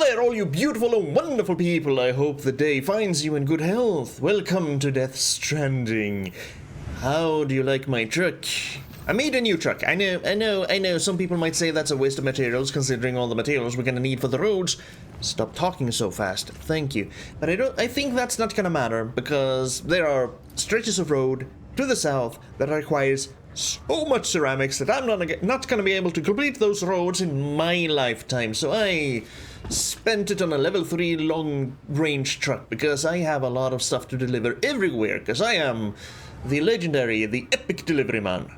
there, all you beautiful and wonderful people. I hope the day finds you in good health. Welcome to Death Stranding. How do you like my truck? I made a new truck. I know. Some people might say that's a waste of materials, considering all the materials we're gonna need for the roads. Stop talking so fast. Thank you. But I think that's not gonna matter, because there are stretches of road to the south that requires so much ceramics that I'm not gonna be able to complete those roads in my lifetime. So I spent it on a level 3 long-range truck, because I have a lot of stuff to deliver everywhere, because I am the legendary, the epic delivery man.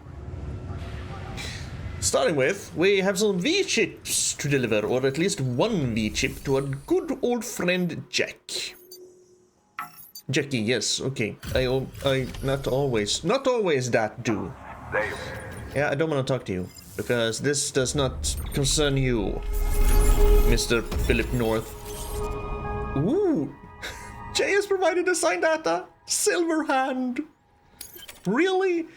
Starting with, we have some V-chips to deliver, or at least one V-chip to our good old friend Jack. Jackie, yes, okay. I not always that do. Deus. Yeah, I don't want to talk to you, because this does not concern you, Mr. Philip North. Ooh, Jay has provided assigned data. Silverhand. Really?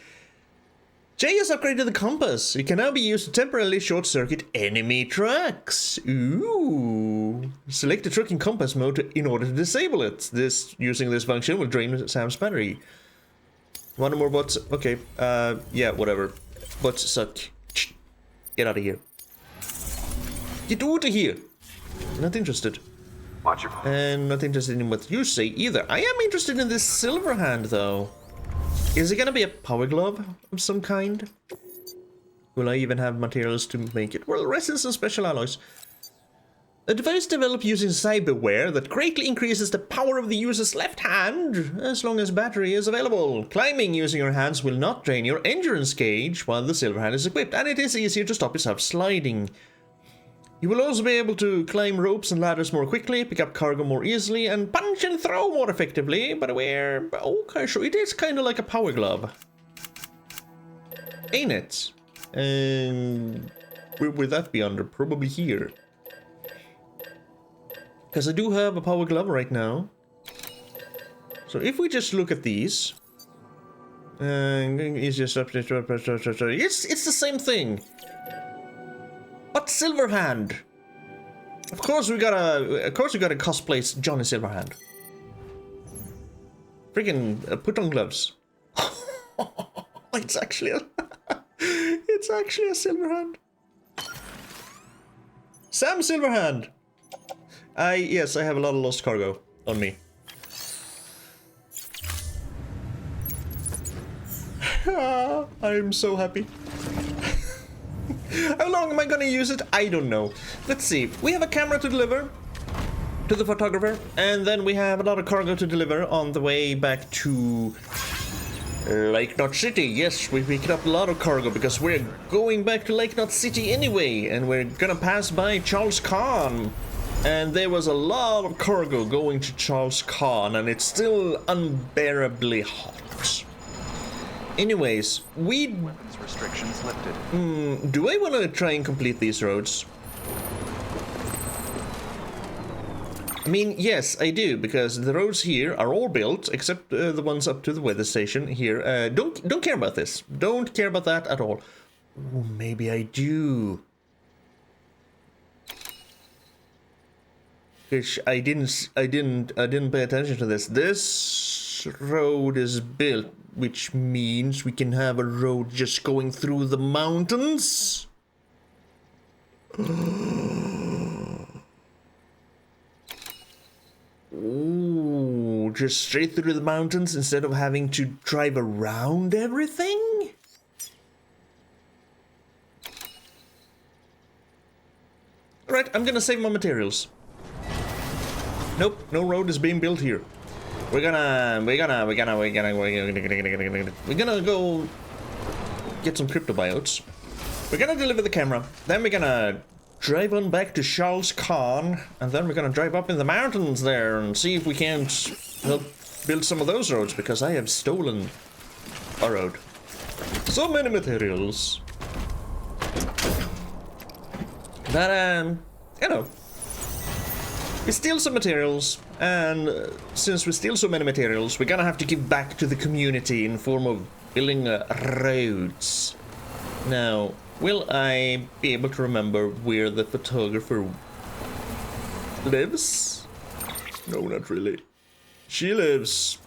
Jay has upgraded the compass. It can now be used to temporarily short-circuit enemy trucks. Ooh. Select the truck in compass mode in order to disable it. Using this function will drain Sam's battery. One more bots. Okay. Yeah, whatever. Bots suck. Get out of here. Get out of here. Not interested. Watch your... And not interested in what you say either. I am interested in this Silverhand, though. Is it gonna be a power glove of some kind? Will I even have materials to make it? Well, resins and special alloys. A device developed using cyberware that greatly increases the power of the user's left hand as long as battery is available. Climbing using your hands will not drain your endurance gauge while the Silverhand is equipped, and it is easier to stop yourself sliding. You will also be able to climb ropes and ladders more quickly, pick up cargo more easily, and punch and throw more effectively. But aware, okay, so it is kind of like a power glove, ain't it? And where would that be under? Probably here. Because I do have a power glove right now. So if we just look at these, it's just it's the same thing. But Silverhand. Of course we gotta cosplay Johnny Silverhand. Freaking put on gloves. It's actually a Silverhand. Sam Silverhand. Yes, I have a lot of lost cargo on me. I'm so happy. How long am I gonna use it? I don't know. Let's see. We have a camera to deliver to the photographer, and then we have a lot of cargo to deliver on the way back to Lake Knot City. Yes, we picked up a lot of cargo because we're going back to Lake Knot City anyway, and we're gonna pass by Charles Khan. And there was a lot of cargo going to Charles Khan, and it's still unbearably hot. Anyways, weapons restrictions lifted. Do I want to try and complete these roads? I mean, yes, I do, because the roads here are all built, except the ones up to the weather station here. Don't care about this. Don't care about that at all. Ooh, maybe I do. Which I didn't pay attention to this. This road is built, which means we can have a road just going through the mountains. Ooh, just straight through the mountains instead of having to drive around everything? Alright, I'm gonna save my materials. Nope, no road is being built here. We're gonna go get some cryptobiotes. We're gonna deliver the camera. Then we're gonna drive on back to Charles Khan, and then we're gonna drive up in the mountains there and see if we can't help build some of those roads, because I have stolen a road. So many materials. That you know. We steal some materials, and since we steal so many materials, we're gonna have to give back to the community in form of building roads. Now, will I be able to remember where the photographer lives? No, not really. She lives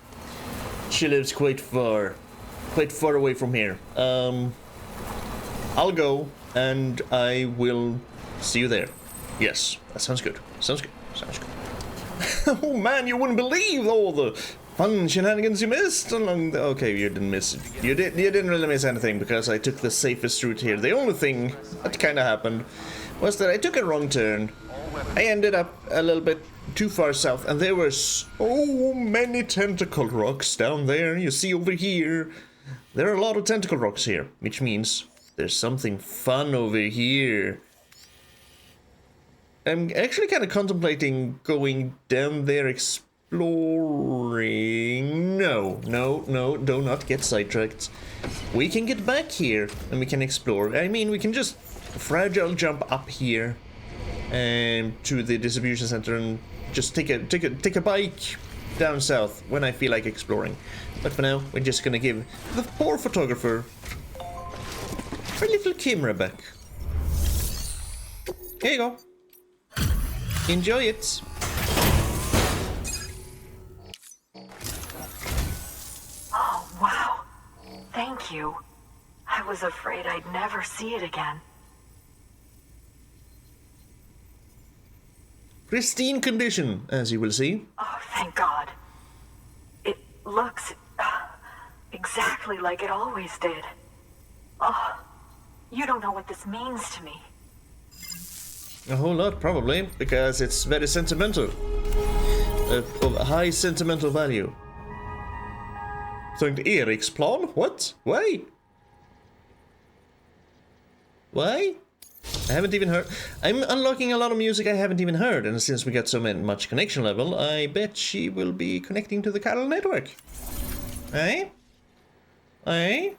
quite far away from here. I'll go and I will see you there. Yes, that sounds good. Sounds good. Oh man, you wouldn't believe all the fun shenanigans you missed along the... Okay, you didn't miss it. You didn't really miss anything because I took the safest route here. The only thing that kind of happened was that I took a wrong turn. I ended up a little bit too far south, and there were so many tentacle rocks down there. You see over here, there are a lot of tentacle rocks here, which means there's something fun over here. I'm actually kind of contemplating going down there exploring. No, do not get sidetracked. We can get back here and we can explore. I mean, we can just fragile jump up here to the distribution center and just take a bike down south when I feel like exploring. But for now, we're just gonna give the poor photographer her little camera back. Here you go. Enjoy it. Oh, wow. Thank you. I was afraid I'd never see it again. Pristine condition, as you will see. Oh, thank God. It looks exactly like it always did. Oh, you don't know what this means to me. A whole lot, probably, because it's very sentimental. Of high sentimental value. Sankt Eriksplan? What? Why? Why? I haven't even heard. I'm unlocking a lot of music I haven't even heard, and since we got so much connection level, I bet she will be connecting to the Carol network. Eh? Eh?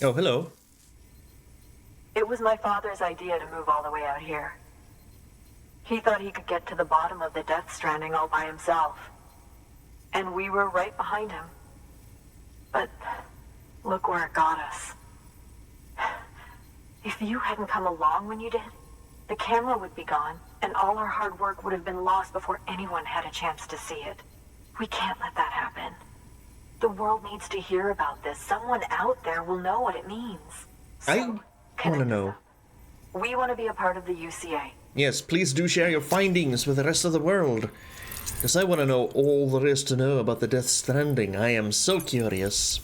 Oh, hello. It was my father's idea to move all the way out here. He thought he could get to the bottom of the Death Stranding all by himself. And we were right behind him. But look where it got us. If you hadn't come along when you did, the camera would be gone, and all our hard work would have been lost before anyone had a chance to see it. We can't let that happen. The world needs to hear about this. Someone out there will know what it means. So, I want to know. We want to be a part of the UCA. Yes, please do share your findings with the rest of the world. Because I want to know all there is to know about the Death Stranding. I am so curious.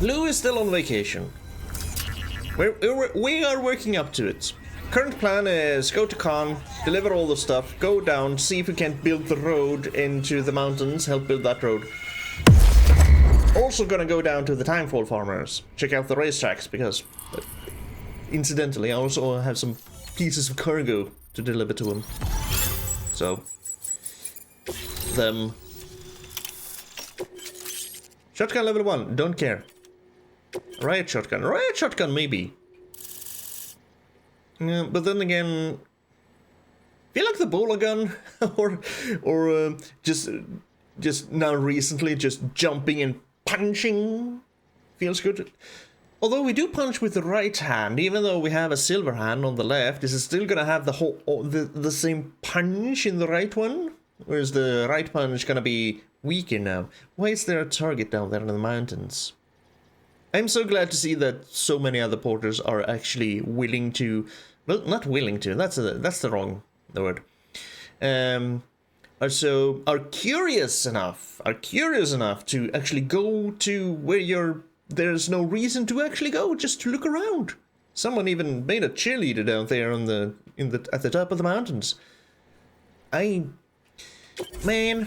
Lou is still on vacation. We are working up to it. Current plan is go to Con, deliver all the stuff, go down, see if we can build the road into the mountains, help build that road. Also gonna go down to the Timefall farmers, check out the racetracks, because incidentally I also have some pieces of cargo to deliver to them. So, them. Shotgun level 1, don't care. Riot shotgun maybe. Yeah, but then again, feel like the bowler gun, or just now recently, just jumping and punching feels good. Although we do punch with the right hand, even though we have a Silverhand on the left, is it still gonna have the whole the same punch in the right one, or is the right punch gonna be weaker now? Why is there a target down there in the mountains? I'm so glad to see that so many other porters are actually willing to, well, not willing to. That's the wrong word. Are curious enough to actually go to where there's no reason to actually go, just to look around. Someone even made a cheerleader down there at the top of the mountains. Man.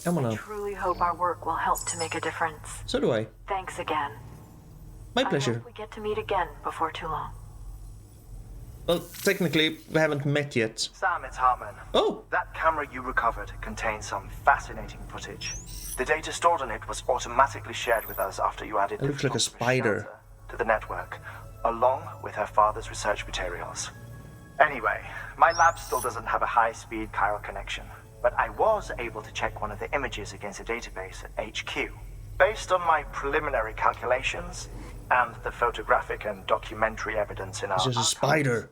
I truly hope our work will help to make a difference. So do I. Thanks again. My pleasure. I hope we get to meet again before too long. Well, technically, we haven't met yet. Sam, it's Hartman. Oh! That camera you recovered contains some fascinating footage. The data stored on it was automatically shared with us after you added It looks like a spider to the network, along with her father's research materials. Anyway, my lab still doesn't have a high-speed chiral connection, but I was able to check one of the images against a database at HQ. Based on my preliminary calculations and the photographic and documentary evidence in our It's just a archives, spider.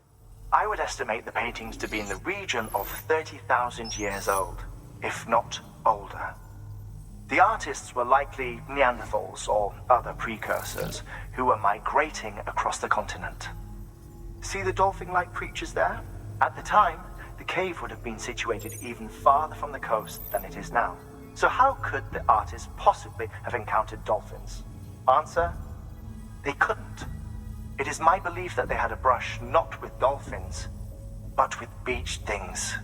I would estimate the paintings to be in the region of 30,000 years old, if not older. The artists were likely Neanderthals or other precursors who were migrating across the continent. See the dolphin-like creatures there? At the time, the cave would have been situated even farther from the coast than it is now. So how could the artists possibly have encountered dolphins? Answer: they couldn't. It is my belief that they had a brush not with dolphins, but with beach things.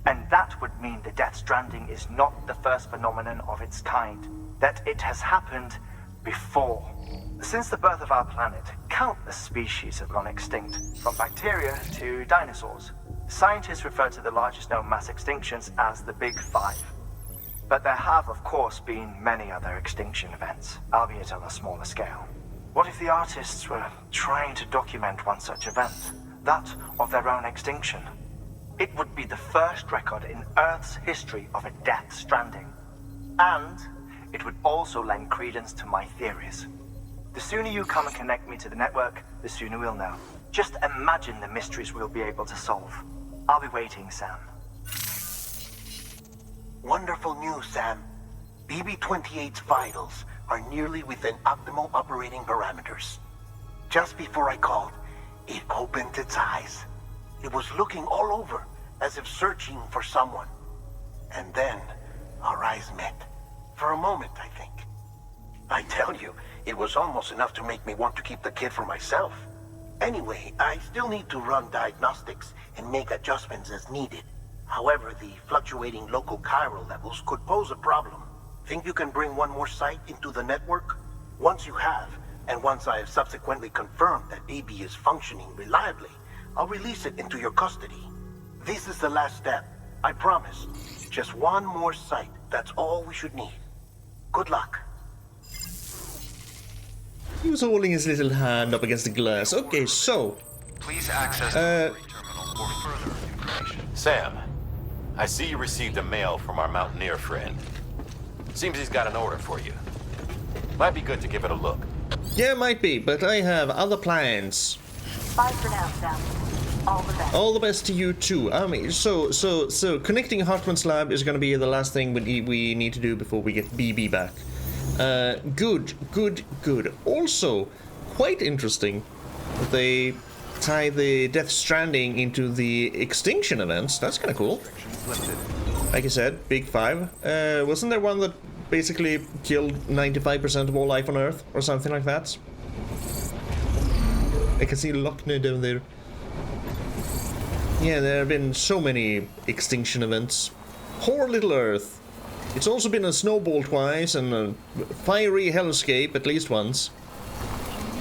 And that would mean the Death Stranding is not the first phenomenon of its kind, that it has happened before. Since the birth of our planet, countless species have gone extinct, from bacteria to dinosaurs. Scientists refer to the largest known mass extinctions as the Big Five. But there have, of course, been many other extinction events, albeit on a smaller scale. What if the artists were trying to document one such event, that of their own extinction? It would be the first record in Earth's history of a Death Stranding. And it would also lend credence to my theories. The sooner you come and connect me to the network, the sooner we'll know. Just imagine the mysteries we'll be able to solve. I'll be waiting, Sam. Wonderful news, Sam. BB-28's vitals are nearly within optimal operating parameters. Just before I called, it opened its eyes. It was looking all over, as if searching for someone. And then, our eyes met. For a moment, I think. I tell you, it was almost enough to make me want to keep the kid for myself. Anyway, I still need to run diagnostics and make adjustments as needed. However, the fluctuating local chiral levels could pose a problem. Think you can bring one more site into the network? Once you have, and once I have subsequently confirmed that BB is functioning reliably, I'll release it into your custody. This is the last step, I promise. Just one more site, that's all we should need. Good luck. He was holding his little hand up against the glass. Okay, so... Please access the delivery terminal or further information. Sam, I see you received a mail from our mountaineer friend. Seems he's got an order for you. Might be good to give it a look. Yeah, might be, but I have other plans. Bye for now, Sam. All the best. All the best to you too. I mean, so connecting Hartman's lab is gonna be the last thing we need to do before we get BB back. Good. Also, quite interesting that they tie the Death Stranding into the extinction events. That's kind of cool. Like I said, Big Five. Wasn't there one that basically killed 95% of all life on Earth or something like that? I can see Lochner down there. Yeah, there have been so many extinction events. Poor little Earth. It's also been a snowball twice and a fiery hellscape at least once.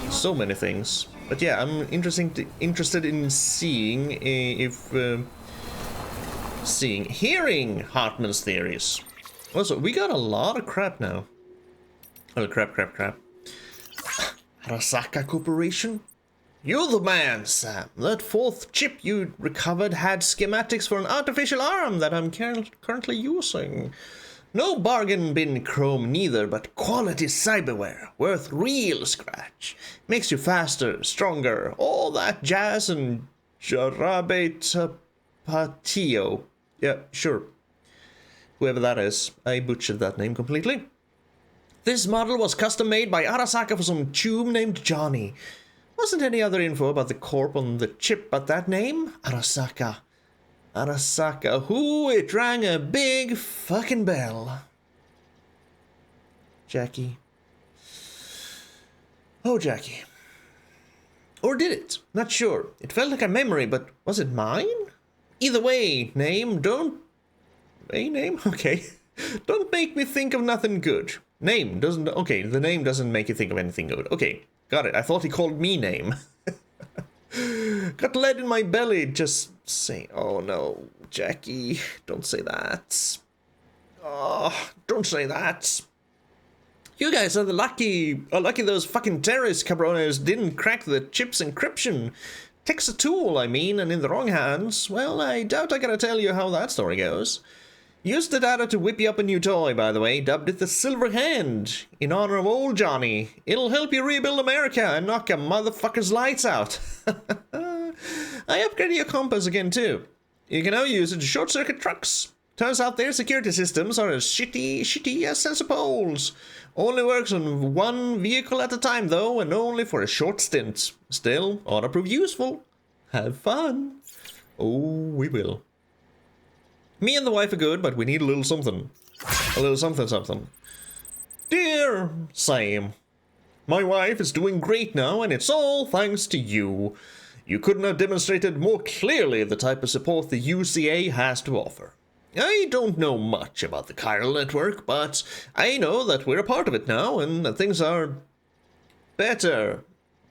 So many things. But yeah, I'm interested in seeing hearing Hartman's theories. Also, we got a lot of crap now. Oh, crap. Arasaka Corporation? You're the man, Sam. That fourth chip you recovered had schematics for an artificial arm that I'm currently using. No bargain bin chrome neither, but quality cyberware, worth real scratch. Makes you faster, stronger, all that jazz and jarabe tapatio. Yeah, sure. Whoever that is, I butchered that name completely. This model was custom made by Arasaka for some tube named Johnny. Wasn't any other info about the corp on the chip but that name? Arasaka. Who? It rang a big fucking bell. Jackie. Oh, Jackie. Or did it? Not sure. It felt like a memory, but was it mine? Either way, name, don't... A name? Okay. Don't make me think of nothing good. Name doesn't... Okay, the name doesn't make you think of anything good. Okay, got it. I thought he called me name. Got lead in my belly, just saying. Oh no, Jackie, don't say that. Oh, don't say that. You guys are lucky those fucking terrorist cabrones didn't crack the chip's encryption. Takes a tool, I mean, and in the wrong hands. Well, I doubt I gotta tell you how that story goes. Used the data to whip you up a new toy, by the way. Dubbed it the Silverhand, in honor of old Johnny. It'll help you rebuild America and knock a motherfucker's lights out. I upgraded your compass again, too. You can now use it to short-circuit trucks. Turns out their security systems are as shitty as sensor poles. Only works on one vehicle at a time, though, and only for a short stint. Still, ought to prove useful. Have fun. Oh, we will. Me and the wife are good, but we need a little something. A little something. Dear Sam, my wife is doing great now, and it's all thanks to you. You couldn't have demonstrated more clearly the type of support the UCA has to offer. I don't know much about the chiral network, but I know that we're a part of it now, and that things are better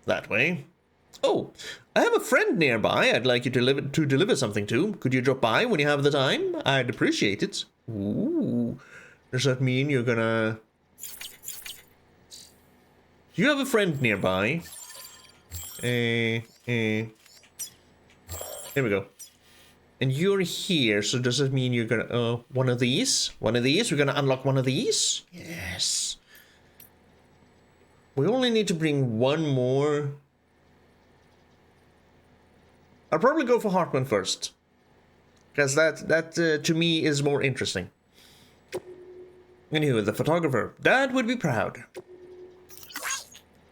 that way. Oh, I have a friend nearby I'd like you to deliver something to. Could you drop by when you have the time? I'd appreciate it. Ooh. Does that mean you're gonna... You have a friend nearby. Here we go. And you're here, so does that mean you're gonna... one of these? One of these? We're gonna unlock one of these? Yes. We only need to bring one more... I'll probably go for Hartman first. Because that to me, is more interesting. Anywho, the photographer. Dad would be proud.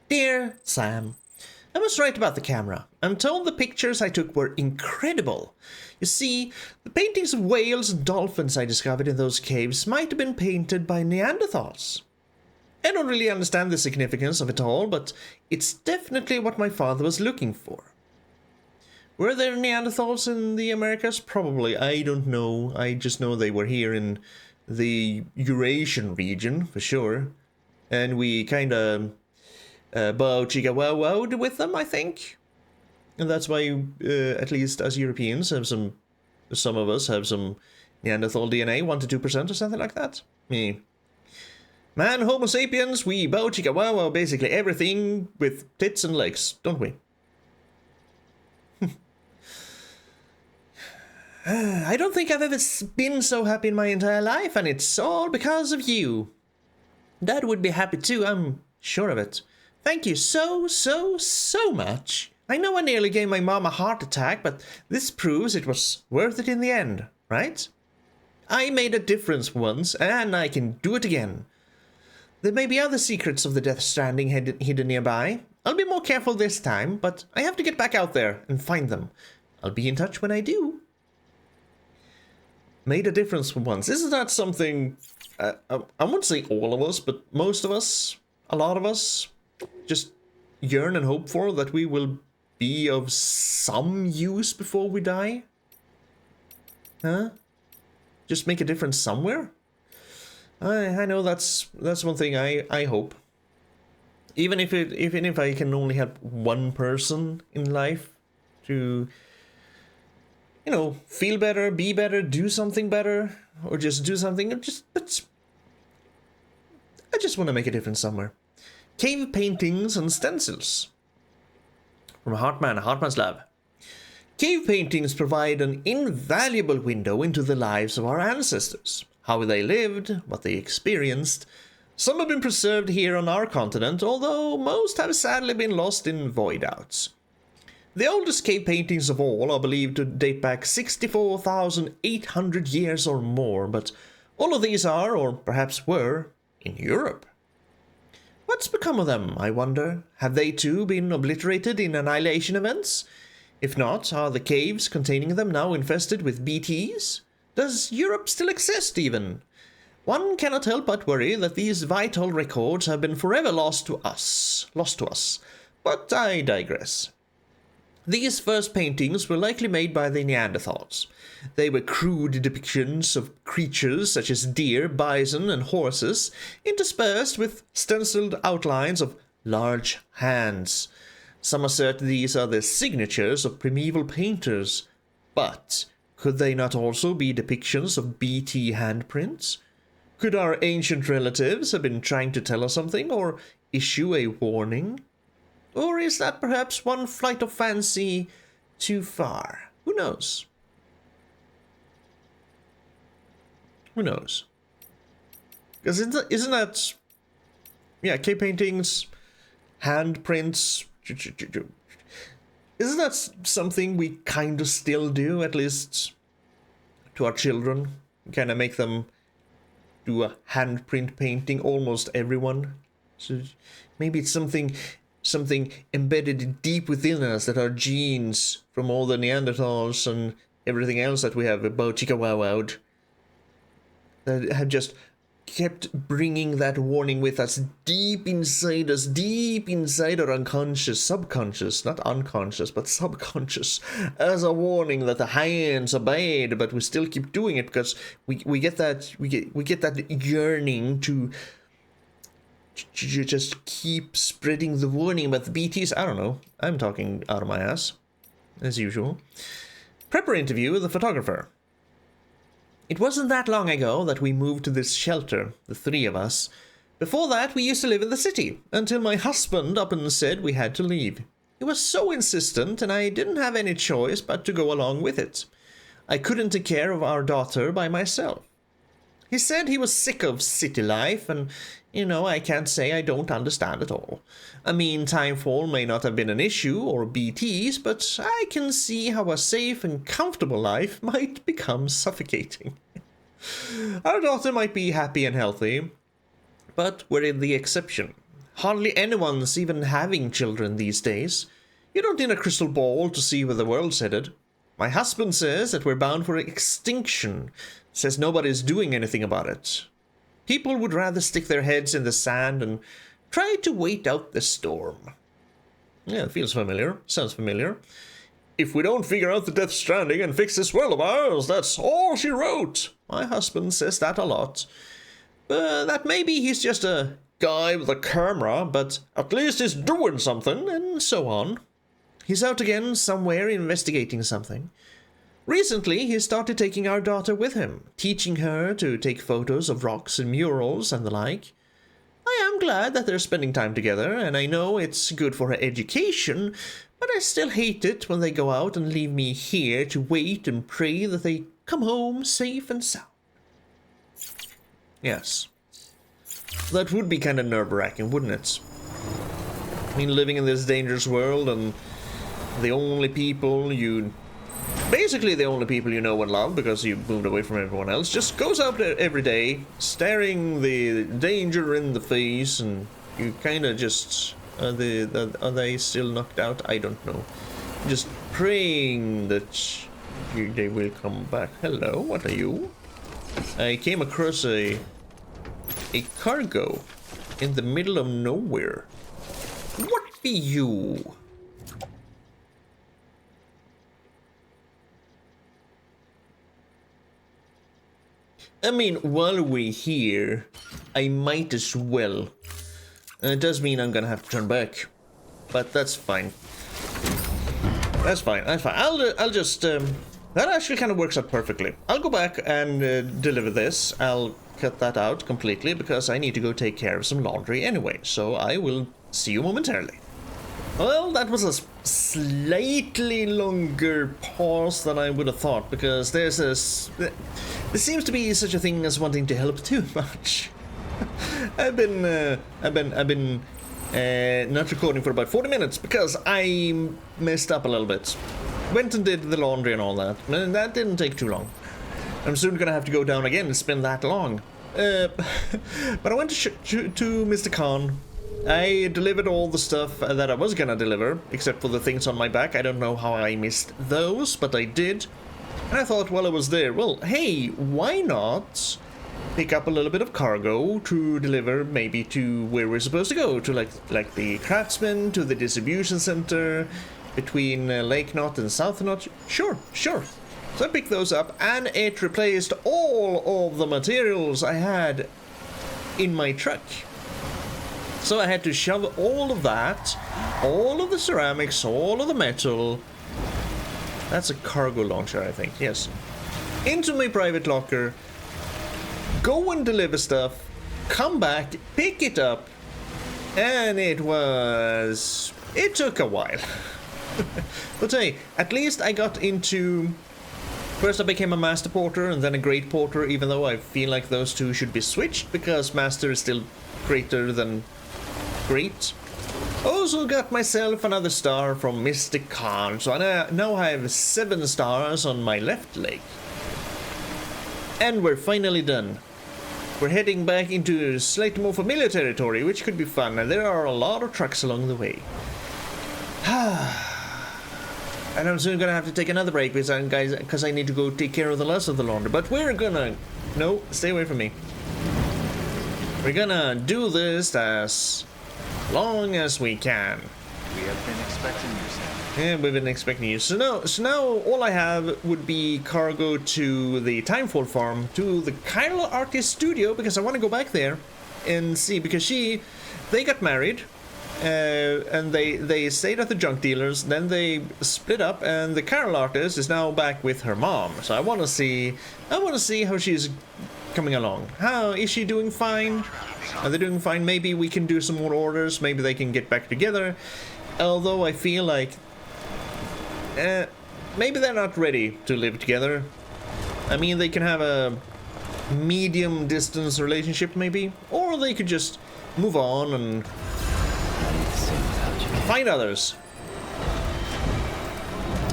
Dear Sam, I was right about the camera. I'm told the pictures I took were incredible. You see, the paintings of whales and dolphins I discovered in those caves might have been painted by Neanderthals. I don't really understand the significance of it all, but it's definitely what my father was looking for. Were there Neanderthals in the Americas? Probably. I don't know. I just know they were here in the Eurasian region, for sure. And we kind of bow-chicka-wow-wowed with them, I think. And that's why, at least as Europeans, have some of us have some Neanderthal DNA, 1 to 2% or something like that. Me. Man, Homo sapiens, we bow-chicka-wow-wow basically everything with tits and legs, don't we? I don't think I've ever been so happy in my entire life, and it's all because of you. Dad would be happy too, I'm sure of it. Thank you so much. I know I nearly gave my mom a heart attack, but this proves it was worth it in the end, right? I made a difference once, and I can do it again. There may be other secrets of the Death Stranding hidden nearby. I'll be more careful this time, but I have to get back out there and find them. I'll be in touch when I do. Made a difference for once. Isn't that something, I won't say all of us, but most of us, a lot of us, just yearn and hope for, that we will be of some use before we die? Huh? Just make a difference somewhere? I know that's one thing I hope. Even if I can only help one person in life to, you know, feel better, be better, do something better, or just do something. I just want to make a difference somewhere. Cave paintings and stencils. From Hartman's lab. Cave paintings provide an invaluable window into the lives of our ancestors. How they lived, what they experienced. Some have been preserved here on our continent, although most have sadly been lost in void-outs. The oldest cave paintings of all are believed to date back 64,800 years or more, but all of these are, or perhaps were, in Europe. What's become of them, I wonder? Have they too been obliterated in annihilation events? If not, are the caves containing them now infested with BTs? Does Europe still exist, even? One cannot help but worry that these vital records have been forever lost to us. But I digress. These first paintings were likely made by the Neanderthals. They were crude depictions of creatures such as deer, bison, and horses, interspersed with stenciled outlines of large hands. Some assert these are the signatures of primeval painters. But could they not also be depictions of BT handprints? Could our ancient relatives have been trying to tell us something, or issue a warning? Or is that perhaps one flight of fancy too far? Who knows? Who knows? Because isn't that... Yeah, cave paintings, handprints... Isn't that something we kind of still do, at least to our children? Kind of make them do a handprint painting, almost everyone. So maybe it's something embedded deep within us, that our genes from all the Neanderthals and everything else that we have about Chihuahua'd, that have just kept bringing that warning with us deep inside our unconscious, subconscious, not unconscious, but subconscious, as a warning that the hands are bad, but we still keep doing it because we get that yearning to just keep spreading the warning about the BTs. I don't know. I'm talking out of my ass, as usual. Prepper interview with the photographer. It wasn't that long ago that we moved to this shelter, the three of us. Before that, we used to live in the city, until my husband up and said we had to leave. He was so insistent, and I didn't have any choice but to go along with it. I couldn't take care of our daughter by myself. He said he was sick of city life, and, I can't say I don't understand at all. I mean, timefall may not have been an issue, or BTs, but I can see how a safe and comfortable life might become suffocating. Our daughter might be happy and healthy, but we're the exception. Hardly anyone's even having children these days. You don't need a crystal ball to see where the world's headed. My husband says that we're bound for extinction, says nobody's doing anything about it. People would rather stick their heads in the sand and try to wait out the storm. Yeah, it feels familiar. Sounds familiar. If we don't figure out the Death Stranding and fix this world of ours, that's all she wrote. My husband says that a lot. That maybe he's just a guy with a camera, but at least he's doing something, and so on. He's out again somewhere investigating something. Recently, he started taking our daughter with him, teaching her to take photos of rocks and murals and the like. I am glad that they're spending time together, and I know it's good for her education, but I still hate it when they go out and leave me here to wait and pray that they come home safe and sound. Yes. That would be kind of nerve-wracking, wouldn't it? I mean, living in this dangerous world, and the only people you... Basically the only people you know and love, because you moved away from everyone else, just goes out every day, staring the danger in the face, and you kind of just... Are they still knocked out? I don't know. Just praying that they will come back. Hello, what are you? I came across a cargo in the middle of nowhere. What be you? I mean, while we're here, I might as well. It does mean I'm gonna have to turn back, but that's fine. That's fine. That's fine. I'll just that actually kind of works out perfectly. I'll go back and deliver this. I'll cut that out completely because I need to go take care of some laundry anyway. So I will see you momentarily. Well, that was a slightly longer pause than I would have thought, because there seems to be such a thing as wanting to help too much. I've been not recording for about 40 minutes because I messed up a little bit. Went and did the laundry and all that, and that didn't take too long. I'm soon gonna have to go down again and spend that long. But I went to Mr. Khan. I delivered all the stuff that I was gonna deliver, except for the things on my back. I don't know how I missed those, but I did. And I thought, while I was there, well, hey, why not pick up a little bit of cargo to deliver maybe to where we're supposed to go, to like the Craftsman, to the distribution center, between Lake Knot and South Knot. Sure. So I picked those up, and it replaced all of the materials I had in my truck. So I had to shove all of that, all of the ceramics, all of the metal. That's a cargo launcher, I think, yes. Into my private locker, go and deliver stuff, come back, pick it up, and it took a while. But hey, at least I got into First I became a Master Porter and then a Great Porter, even though I feel like those two should be switched because Master is still greater than Great. Also got myself another star from Mr. Khan, so now I have 7 stars on my left leg. And we're finally done. We're heading back into slightly more familiar territory, which could be fun, and there are a lot of trucks along the way. And I'm soon gonna have to take another break because I need to go take care of the rest of the laundry. But we're gonna... No, stay away from me. We're gonna do this as long as we can. We have been expecting you, Sam. Yeah, we've been expecting you. So now all I have would be cargo to the Timefall farm, to the Kyla Artist studio, because I want to go back there and see, because they got married. And they stayed at the junk dealers, then they split up, and the Carol artist is now back with her mom. So I want to see how she's coming along. How is she doing? Fine? Are they doing fine? Maybe we can do some more orders. Maybe they can get back together. Although I feel like maybe they're not ready to live together. I mean, they can have a medium distance relationship maybe, or they could just move on and find others.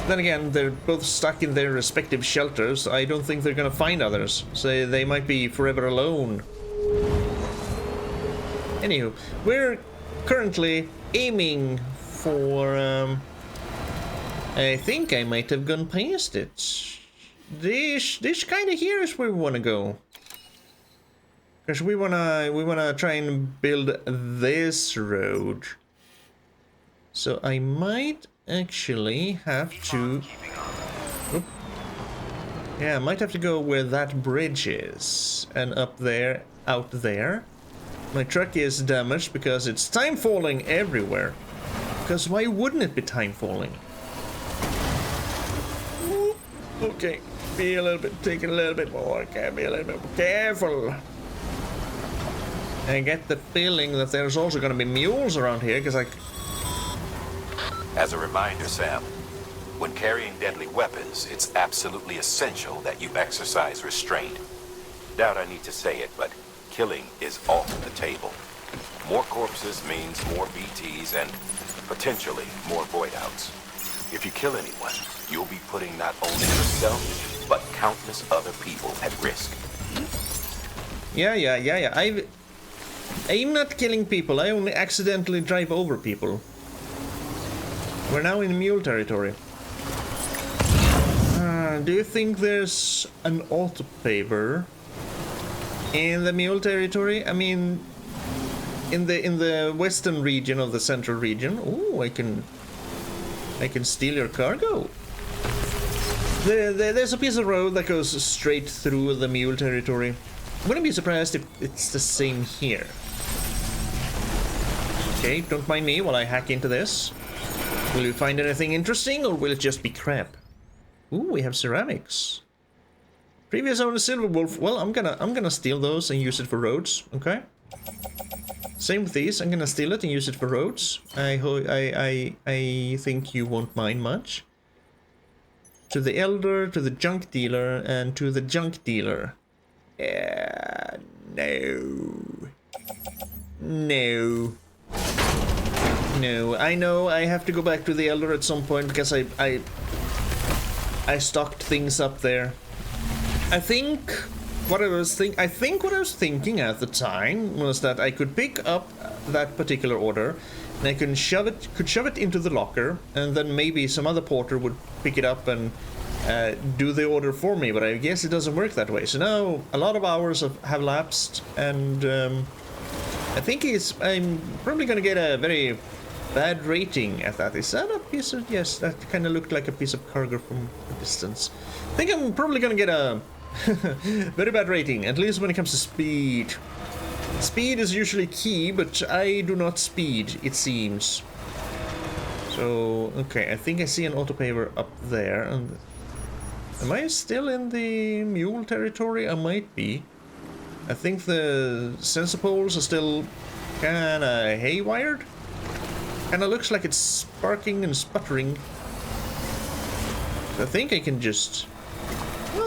Then again, they're both stuck in their respective shelters. I don't think they're gonna find others, so they might be forever alone. Anywho, we're currently aiming for I think I might have gone past it. This kind of here is where we want to go, because we wanna try and build this road. So I might actually have to... Oop. Yeah, I might have to go where that bridge is. And up there, out there. My truck is damaged because it's time falling everywhere. Because why wouldn't it be time falling? Oop. Okay, be a little bit, take it a little bit more. Okay, be a little bit more careful. I get the feeling that there's also going to be mules around here, because As a reminder, Sam, when carrying deadly weapons, it's absolutely essential that you exercise restraint. Doubt I need to say it, but killing is off the table. More corpses means more BTs and potentially more void-outs. If you kill anyone, you'll be putting not only yourself, but countless other people at risk. Yeah. I'm not killing people, I only accidentally drive over people. We're now in mule territory. Do you think there's an autopaver in the mule territory? I mean, in the western region of the central region. Oh, I can steal your cargo. There's a piece of road that goes straight through the mule territory. Wouldn't be surprised if it's the same here. Okay, don't mind me while I hack into this. Will you find anything interesting, or will it just be crap? Ooh, we have ceramics. Previous owner Silver Wolf. Well, I'm gonna steal those and use it for roads. Okay. Same with these. I'm gonna steal it and use it for roads. I think you won't mind much. To the elder, to the junk dealer, and to the junk dealer. No. No, I know I have to go back to the Elder at some point because I stocked things up there. I think what I was thinking at the time was that I could pick up that particular order and I could shove it into the locker, and then maybe some other porter would pick it up and do the order for me, but I guess it doesn't work that way. So now a lot of hours have lapsed, and I think I'm probably gonna get a very bad rating at that. Is that a piece of... Yes, that kind of looked like a piece of cargo from a distance. I think I'm probably gonna get a very bad rating, at least when it comes to speed. Speed is usually key, but I do not speed, it seems. So, okay, I think I see an autopaver up there. And am I still in the mule territory? I might be. I think the sensor poles are still kinda haywired. Kinda looks like it's sparking and sputtering. So I think I can just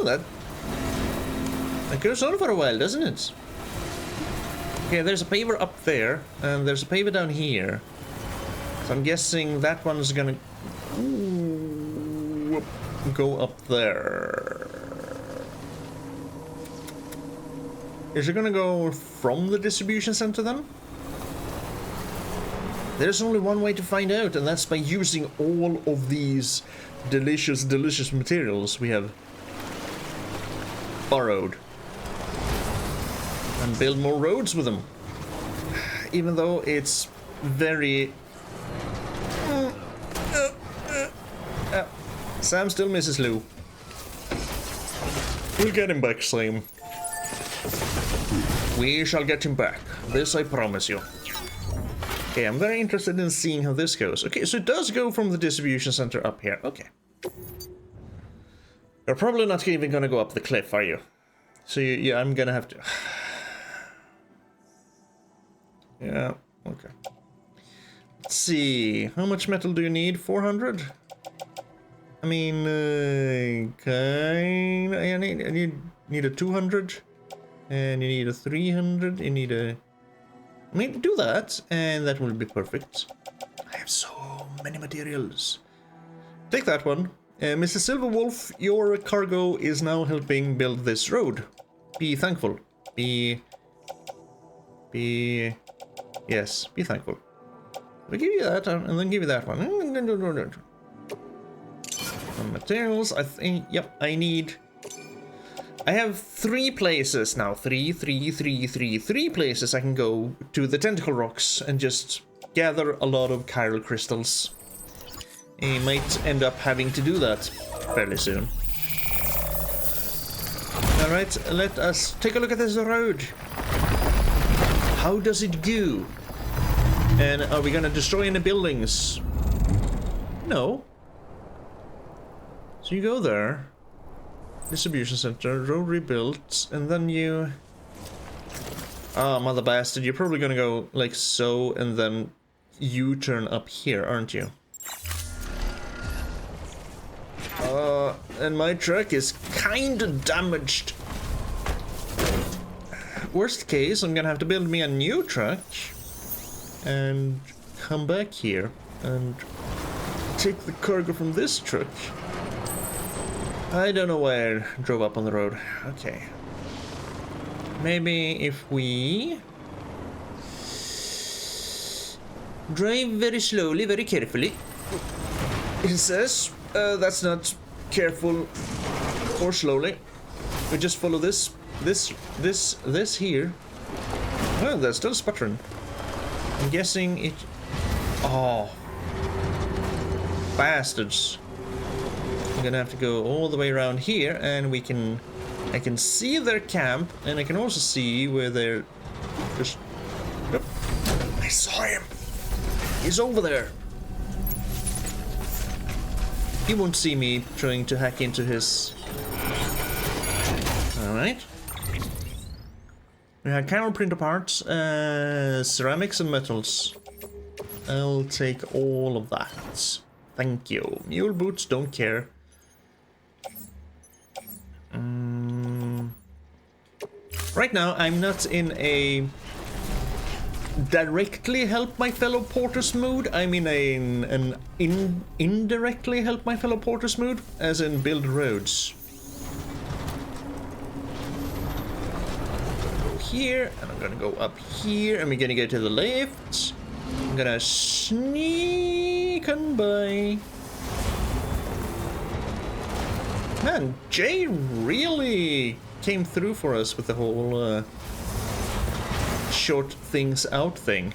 Oh, that goes on for a while, doesn't it? Okay, there's a paver up there, and there's a paver down here. So I'm guessing that one's gonna go up there. Is it gonna go from the distribution center then? There's only one way to find out, and that's by using all of these delicious, delicious materials we have borrowed. And build more roads with them. Even though it's very... Sam still misses Lou. We'll get him back, Sam. We shall get him back. This I promise you. Okay, I'm very interested in seeing how this goes. Okay, so it does go from the distribution center up here. Okay. You're probably not even gonna go up the cliff, are you? So, yeah, I'm gonna have to... Yeah, okay. Let's see. How much metal do you need? 400? I mean, okay. I need a 200. And you need a 300. You need a... I mean, do that, and that will be perfect. I have so many materials. Take that one. Mr. Silverwolf, your cargo is now helping build this road. Be thankful. Yes, be thankful. We'll give you that, and then give you that one. Materials, I think, yep, I have 3 places now. 3 places I can go to the tentacle rocks and just gather a lot of chiral crystals. I might end up having to do that fairly soon. Alright, let us take a look at this road. How does it go? And are we gonna destroy any buildings? No. So you go there. Distribution center, road rebuilt, and then you... Ah, mother bastard, you're probably gonna go like so, and then U-turn up here, aren't you? And my truck is kinda damaged. Worst case, I'm gonna have to build me a new truck and come back here and take the cargo from this truck. I don't know why I drove up on the road. Okay. Maybe if we drive very slowly, very carefully. It says that's not careful or slowly. We just follow this here. Oh, that's still sputtering. I'm guessing it... Oh. Bastards. I'm gonna have to go all the way around here, and I can see their camp, and I can also see where they're just... Nope. I saw him! He's over there! He won't see me trying to hack into his... Alright. We have chiral printer parts, ceramics and metals. I'll take all of that. Thank you. Mule boots, don't care. Right now, I'm not in a directly help my fellow porters mood. I'm in an indirectly help my fellow porters mood, as in build roads. Go here, and I'm gonna go up here, and we're gonna go to the left. I'm gonna sneak on by. Man, Jay really came through for us with the whole short things out thing.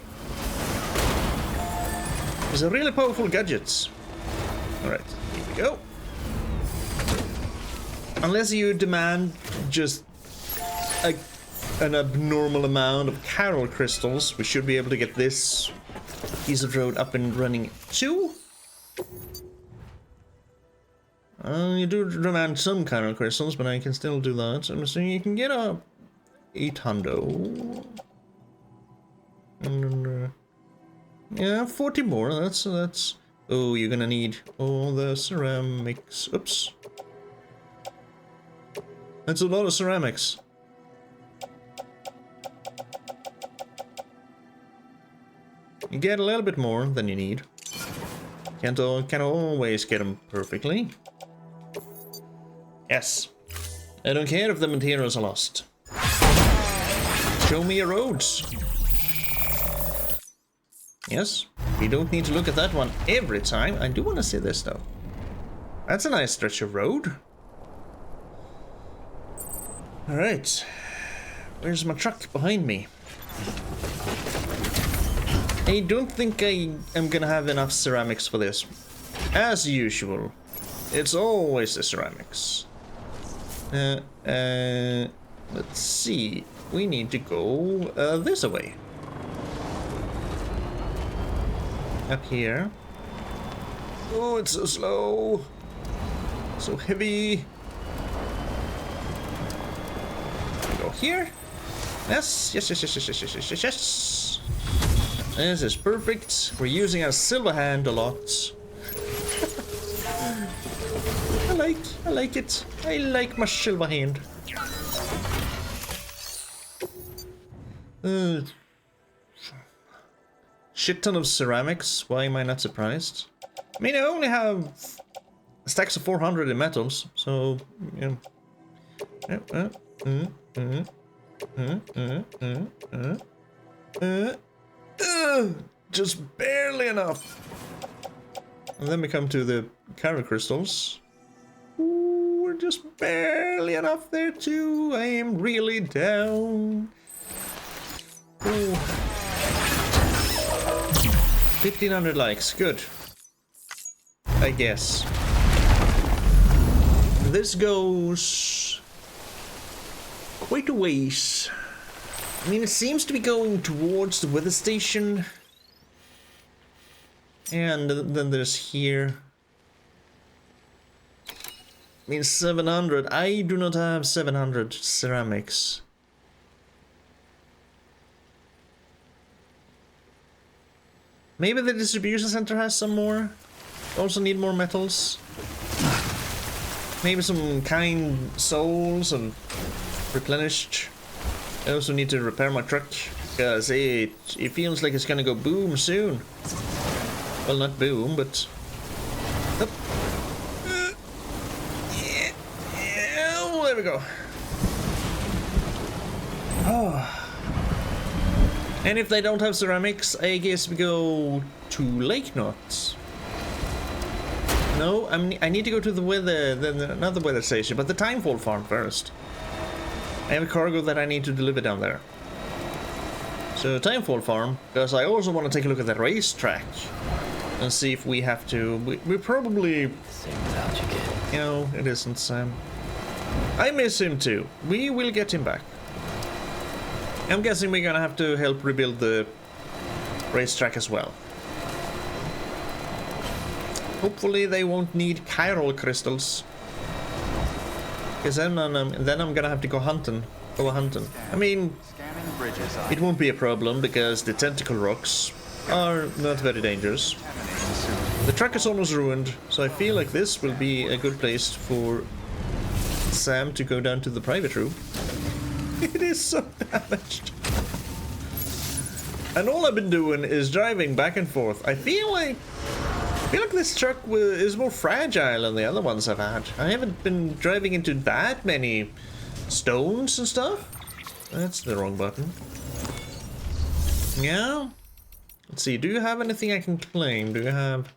It's a really powerful gadgets. Alright, here we go. Unless you demand just an abnormal amount of chiral crystals, we should be able to get this piece of road up and running too. You do demand some chiral crystals, but I can still do that. So you can get a 800. And, yeah, 40 more. That's. Oh, you're gonna need all the ceramics. Oops. That's a lot of ceramics. You get a little bit more than you need. Can't always get them perfectly. Yes. I don't care if the materials are lost. Show me your roads. Yes. We don't need to look at that one every time. I do want to see this though. That's a nice stretch of road. Alright. Where's my truck behind me? I don't think I am gonna have enough ceramics for this. As usual. It's always the ceramics. Let's see. We need to go this way. Up here. Oh, it's so slow. So heavy. We go here. Yes, yes, yes, yes, yes, yes, yes, yes, yes, yes. This is perfect. We're using our Silverhand a lot. I like it. I like my Silverhand. Shit ton of ceramics. Why am I not surprised? I mean, I only have stacks of 400 in metals, so yeah. Just barely enough. And then we come to the Cara crystals. Ooh, we're just barely enough there too. I am really down. Ooh. 1500 likes, good. I guess. This goes quite a ways. I mean, it seems to be going towards the weather station. And then there's here. I mean, 700. I do not have 700 ceramics. Maybe the distribution center has some more. Also need more metals. Maybe some kind souls and replenished. I also need to repair my truck because it feels like it's gonna go boom soon. Well, not boom, but yeah, there we go. Oh. And if they don't have ceramics, I guess we go to Lake Knots. No, I need to go to the weather, another weather station, but the Timefall farm first. I have a cargo that I need to deliver down there. So Timefall farm, because I also want to take a look at that racetrack and see if we have to. We probably. You know, it isn't Sam. I miss him too. We will get him back. I'm guessing we're gonna have to help rebuild the racetrack as well. Hopefully they won't need chiral crystals. Because then I'm gonna have to go hunting. I mean, it won't be a problem because the tentacle rocks are not very dangerous. The track is almost ruined, so I feel like this will be a good place for Sam to go down to the private room. It is so damaged. And all I've been doing is driving back and forth. I feel like this truck is more fragile than the other ones I've had. I haven't been driving into that many stones and stuff. That's the wrong button. Yeah. Let's see, do you have anything I can claim? Do you have...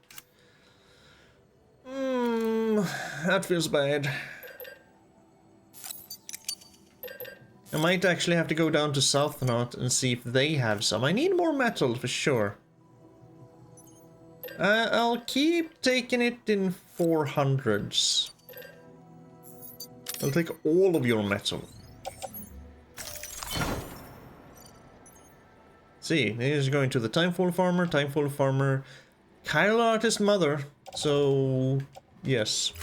that feels bad. I might actually have to go down to South Knot and see if they have some. I need more metal for sure. I'll keep taking it in 400s. I'll take all of your metal. See, he's going to the Timefall Farmer, Chiral Artist Mother. So, yes.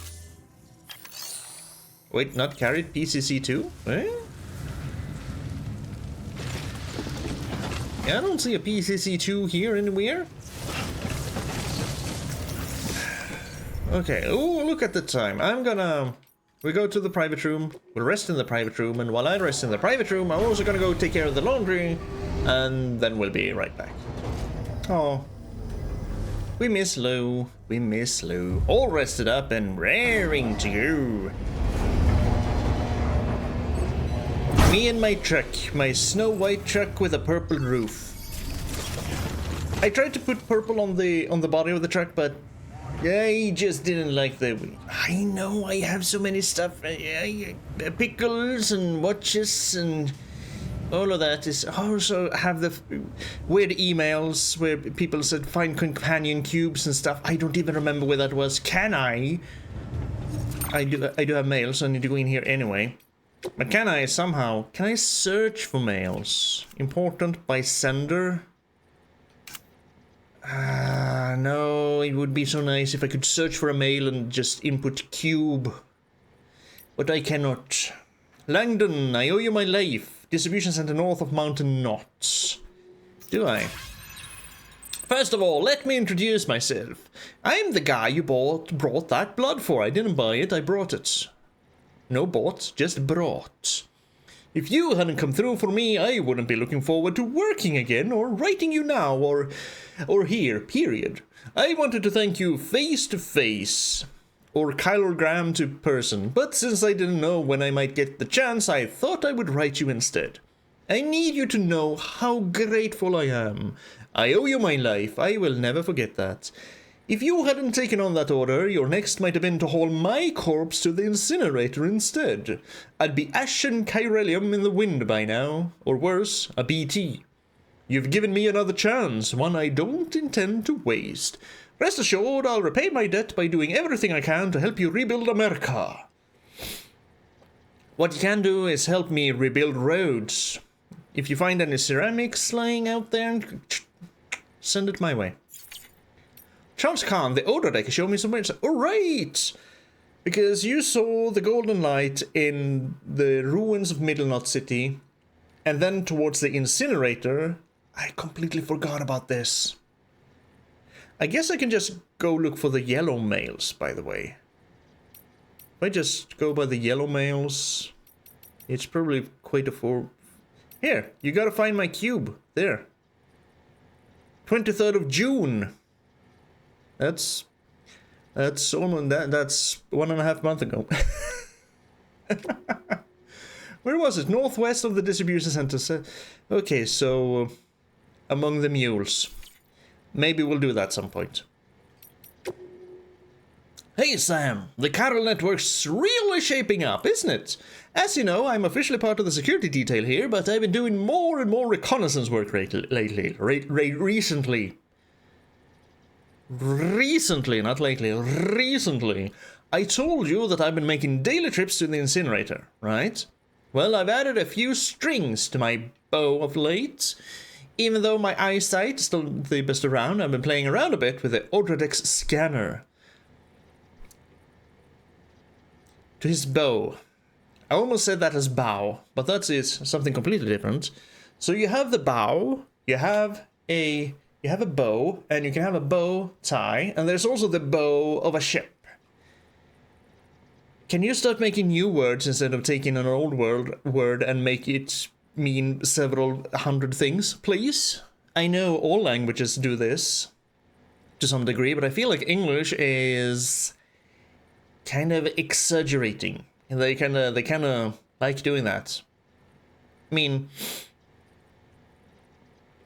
Wait, not carried PCC2? Eh? I don't see a PCC2 here anywhere. Okay, oh, look at the time. I'm gonna We go to the private room, we'll rest in the private room, and while I rest in the private room, I'm also gonna go take care of the laundry, and then we'll be right back. Oh. We miss Lou. We miss Lou. All rested up and raring to go. Me and my truck. My snow white truck with a purple roof. I tried to put purple on the body of the truck, but I just didn't like the... I know I have so many stuff. Pickles and watches and... all of that is also have the weird emails where people said find companion cubes and stuff. I don't even remember where that was. Can I? I do have mail, so I need to go in here anyway. But can I somehow? Can I search for mails? Important by sender? No, it would be so nice if I could search for a mail and just input cube. But I cannot. Langdon, I owe you my life. Distribution center north of Mountain Knots. Do I? First of all, let me introduce myself. I'm the guy you brought that blood for. I didn't buy it, I brought it. No bought, just brought. If you hadn't come through for me, I wouldn't be looking forward to working again, or writing you now, or here, period. I wanted to thank you face to face. Or kilogram to person, but since I didn't know when I might get the chance, I thought I would write you instead. I need you to know how grateful I am. I owe you my life, I will never forget that. If you hadn't taken on that order, your next might have been to haul my corpse to the incinerator instead. I'd be ash and chiralium in the wind by now, or worse, a BT. You've given me another chance, one I don't intend to waste. Rest assured, I'll repay my debt by doing everything I can to help you rebuild America. What you can do is help me rebuild roads. If you find any ceramics lying out there, send it my way. Charles Khan, the older deck, showed me some words. Alright! Because you saw the golden light in the ruins of Middle Knot City, and then towards the incinerator. I completely forgot about this. I guess I can just go look for the yellow mails, by the way. If I just go by the yellow mails, it's probably quite a Here, you gotta find my cube. There. 23rd of June. That's almost that's 1.5 months ago. Where was it? Northwest of the distribution center. Okay, so among the mules. Maybe we'll do that at some point. Hey Sam, the Carol network's really shaping up, isn't it? As you know, I'm officially part of the security detail here, but I've been doing more and more reconnaissance work lately. Recently. Recently, not lately, recently. I told you that I've been making daily trips to the incinerator, right? Well, I've added a few strings to my bow of late. Even though my eyesight is still the best around, I've been playing around a bit with the Ultradex scanner. To his bow. I almost said that as bow, but that is something completely different. So you have the bow, you have a bow, and you can have a bow tie, and there's also the bow of a ship. Can you start making new words instead of taking an old word and make it mean several hundred things, please? I know all languages do this to some degree, but I feel like English is kind of exaggerating. They kind of like doing that. I mean,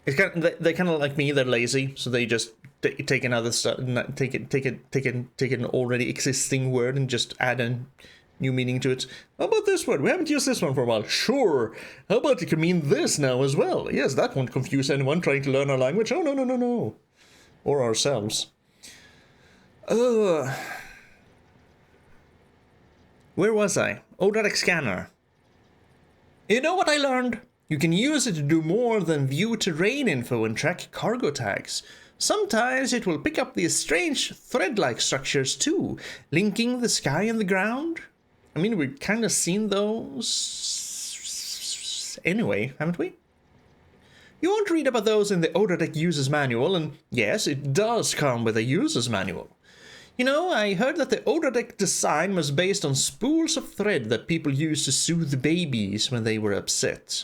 they kind of like me. They're lazy, so they just take another stuff, take an already existing word and just add a new meaning to it. How about this word? We haven't used this one for a while. Sure. How about it can mean this now as well? Yes, that won't confuse anyone trying to learn our language. Oh, no. Or ourselves. Where was I? Odadic scanner. You know what I learned? You can use it to do more than view terrain info and track cargo tags. Sometimes it will pick up these strange thread-like structures too, linking the sky and the ground. I mean, we've kind of seen those anyway, haven't we? You won't read about those in the Odadic User's Manual, and yes, it does come with a User's Manual. You know, I heard that the Odradek design was based on spools of thread that people used to soothe babies when they were upset.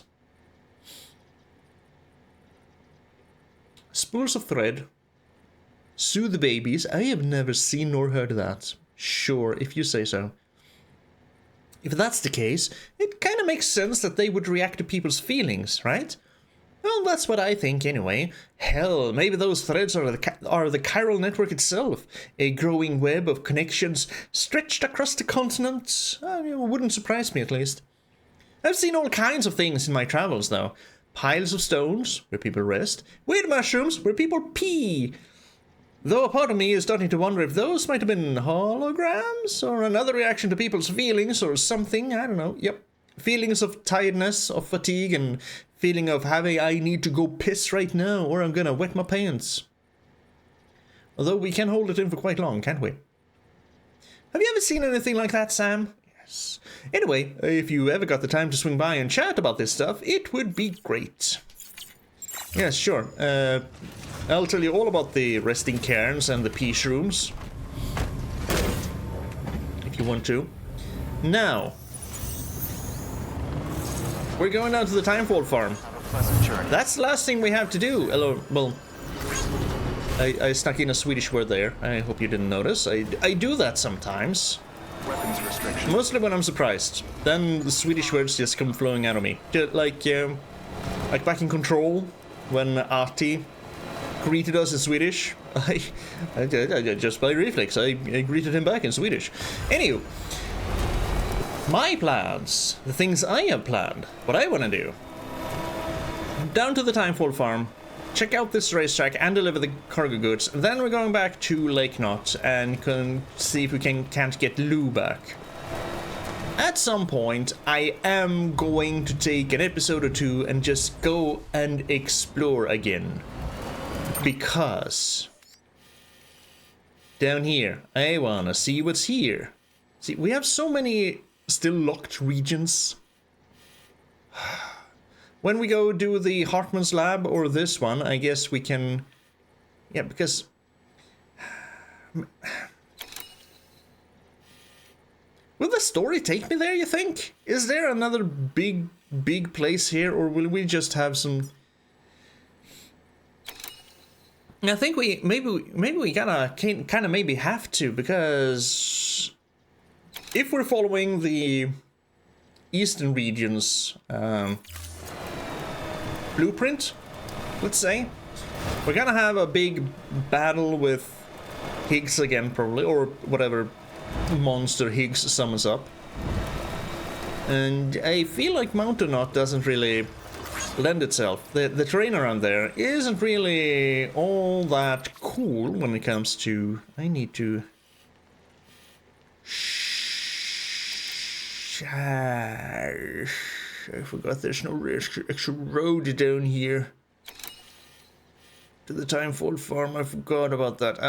Spools of thread. Soothe babies. I have never seen nor heard of that. Sure, if you say so. If that's the case, it kind of makes sense that they would react to people's feelings, right? Well, that's what I think anyway. Hell, maybe those threads are the chiral network itself. A growing web of connections stretched across the continent. It wouldn't surprise me, at least. I've seen all kinds of things in my travels, though. Piles of stones, where people rest. Weird mushrooms, where people pee. Though a part of me is starting to wonder if those might have been holograms, or another reaction to people's feelings, or something, I don't know. Yep. Feelings of tiredness, of fatigue, and feeling of having I need to go piss right now, or I'm gonna wet my pants. Although we can hold it in for quite long, can't we? Have you ever seen anything like that, Sam? Yes. Anyway, if you ever got the time to swing by and chat about this stuff, it would be great. Yes, sure. I'll tell you all about the resting cairns and the peace rooms. If you want to. Now, we're going down to the Timefall farm. That's the last thing we have to do. Hello, well, I stuck in a Swedish word there. I hope you didn't notice. I do that sometimes. Weapons restriction. Mostly when I'm surprised. Then the Swedish words just come flowing out of me. Just like back in Control, when Artie greeted us in Swedish. I just by reflex, I greeted him back in Swedish. Anywho, my plans, the things I have planned, what I want to do. Down to the Timefall farm, check out this racetrack and deliver the cargo goods. Then we're going back to Lake Knot and can see if we can't get Lou back. At some point, I am going to take an episode or two and just go and explore again. Because down here, I wanna see what's here. See, we have so many still locked regions. When we go do the Hartman's lab or this one, I guess we can... Yeah, because... Will the story take me there, you think? Is there another big place here, or will we just have some... I think maybe we gotta kind of maybe have to, because if we're following the eastern regions blueprint, let's say, we're gonna have a big battle with Higgs again, probably, or whatever monster Higgs summons up. And I feel like Mountain Knot doesn't really lend itself. The terrain around there isn't really all that cool when it comes to... I need to... I forgot there's no extra road down here. To the Timefall farm, I forgot about that.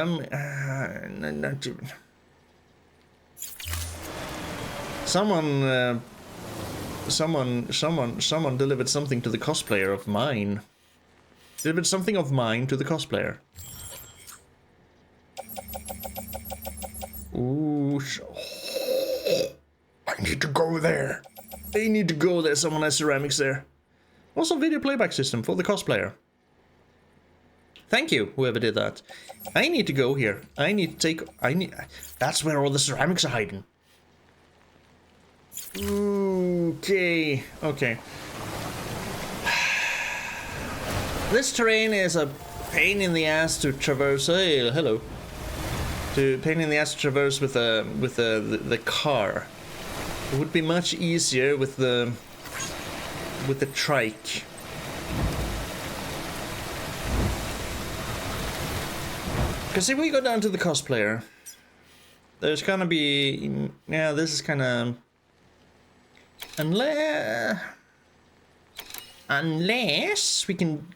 Not even... Someone delivered something to the cosplayer of mine. Delivered something of mine to the cosplayer. Ooh. I need to go there. I need to go there. Someone has ceramics there. Also, video playback system for the cosplayer. Thank you, whoever did that. I need to go here. I need to take... That's where all the ceramics are hiding. Okay. This terrain is a pain in the ass to traverse. Hey, hello. Pain in the ass to traverse with the car. It would be much easier with the trike. Because if we go down to the cosplayer, there's gonna be... Yeah, this is kind of... Unless we can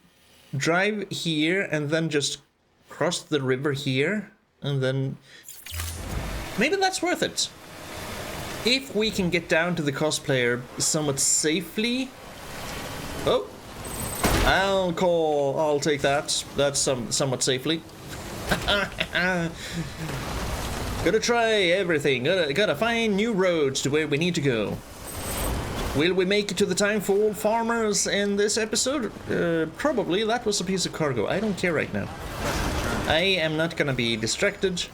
drive here and then just cross the river here, and then... Maybe that's worth it. If we can get down to the cosplayer somewhat safely... Oh! I'll take that. That's somewhat safely. Gotta try everything. Gotta find new roads to where we need to go. Will we make it to the Timefall farmers in this episode? Probably. That was a piece of cargo. I don't care right now. I am not gonna be distracted.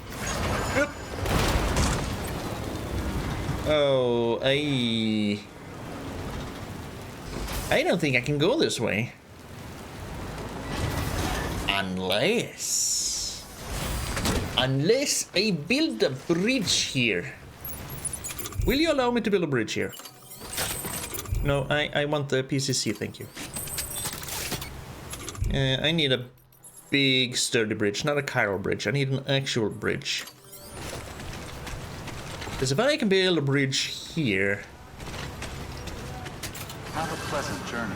Oh, I don't think I can go this way. Unless I build a bridge here. Will you allow me to build a bridge here? No, I want the PCC, thank you. I need a big sturdy bridge, not a chiral bridge. I need an actual bridge. Because if I can build a bridge here... Have a pleasant journey.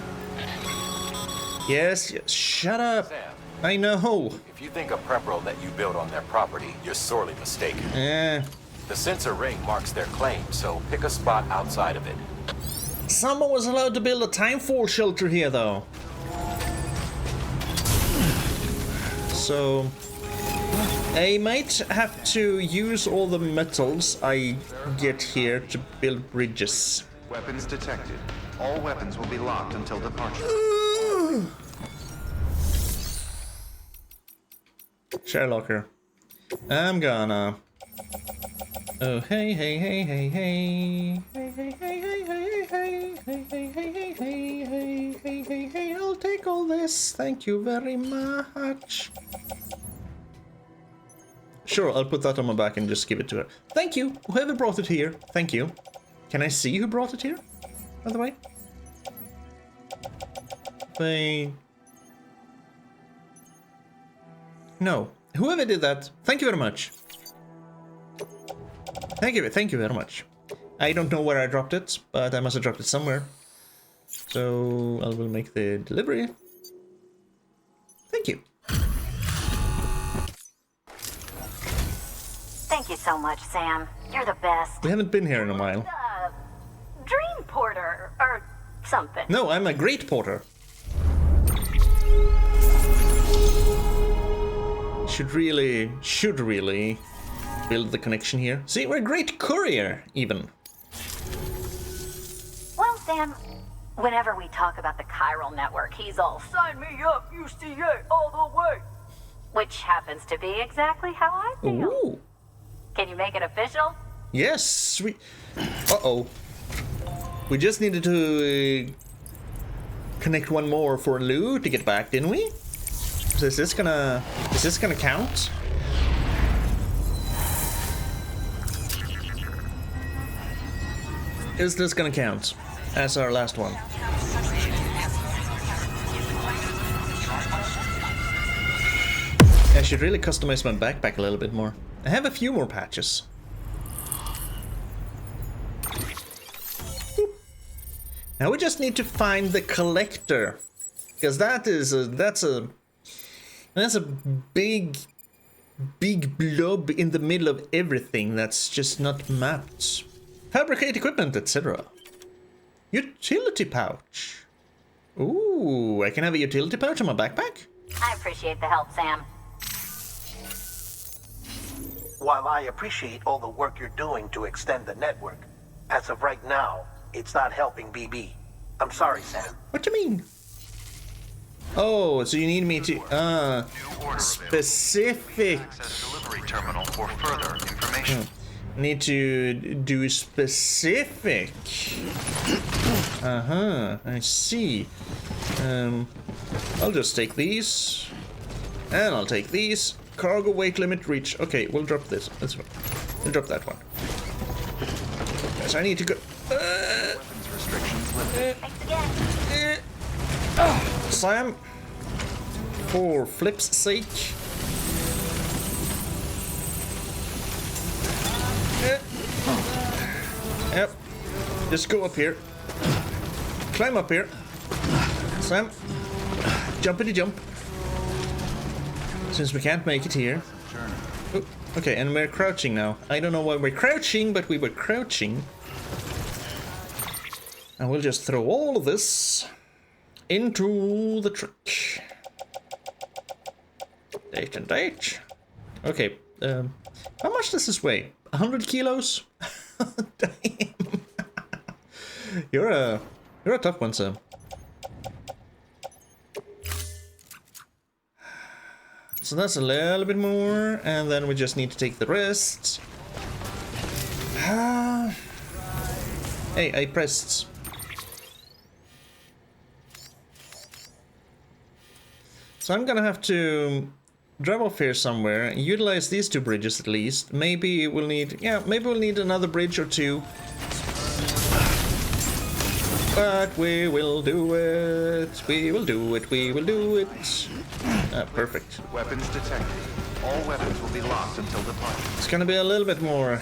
Yes, shut up. Sam, I know. if you think a prep roll that you built on their property, you're sorely mistaken. The sensor ring marks their claim, so pick a spot outside of it. Someone was allowed to build a Timefall shelter here, though. So... I might have to use all the metals I get here to build bridges. Weapons detected. All weapons will be locked until departure. Share locker. I'm gonna... Oh, hey, hey, hey, hey, hey. Hey, hey, hey, hey, hey, hey, hey, hey, hey, hey, hey, hey, hey, hey, hey, I'll take all this. Thank you very much. Sure, I'll put that on my back and just give it to her. Thank you, whoever brought it here. Thank you. Can I see who brought it here, by the way? No. Whoever did that, thank you very much. Thank you very much. I don't know where I dropped it, but I must have dropped it somewhere. So I will make the delivery. Thank you. Thank you so much, Sam. You're the best. We haven't been here in a while. Dream porter, or something. No, I'm a great porter. Should really build the connection here. See, we're a great courier, even. Well, Sam, whenever we talk about the chiral network, he's all, sign me up, UCA, all the way. Which happens to be exactly how I feel. Ooh. Can you make it official? Yes, we... Uh-oh. We just needed to connect one more for Lou to get back, didn't we? So is this gonna count? Is this gonna count as our last one? I should really customize my backpack a little bit more. I have a few more patches. Boop. Now we just need to find the collector, because that's a big blob in the middle of everything that's just not mapped. Fabricate equipment, etc. Utility pouch. Ooh, I can have a utility pouch on my backpack? I appreciate the help, Sam. While I appreciate all the work you're doing to extend the network, as of right now, it's not helping BB. I'm sorry, Sam. What do you mean? Oh, so you need me to... New order specific. Access delivery terminal for further information. Need to do specific. I see. I'll just take these. And I'll take these. Cargo weight limit reach. Okay, we'll drop this. We'll drop that one. Yes, I need to go. Weapons restrictions lifted. Thanks again. Sam. For flip's sake. Yep. Just go up here. Climb up here. Sam. Jumpity jump. Since we can't make it here. Oh, okay, and we're crouching now. I don't know why we're crouching, but we were crouching. And we'll just throw all of this into the truck. Date and date. Okay, How much does this weigh? 100 kilos? Damn. You're a tough one, Sam. So that's a little bit more, and then we just need to take the rest. Hey, I pressed. So I'm gonna have to drive off here somewhere, utilize these two bridges at least. Maybe we'll need, maybe we'll need another bridge or two. But we will do it. We will do it. We will do it. Perfect. Weapons detected. All weapons will be locked until departure. It's gonna be a little bit more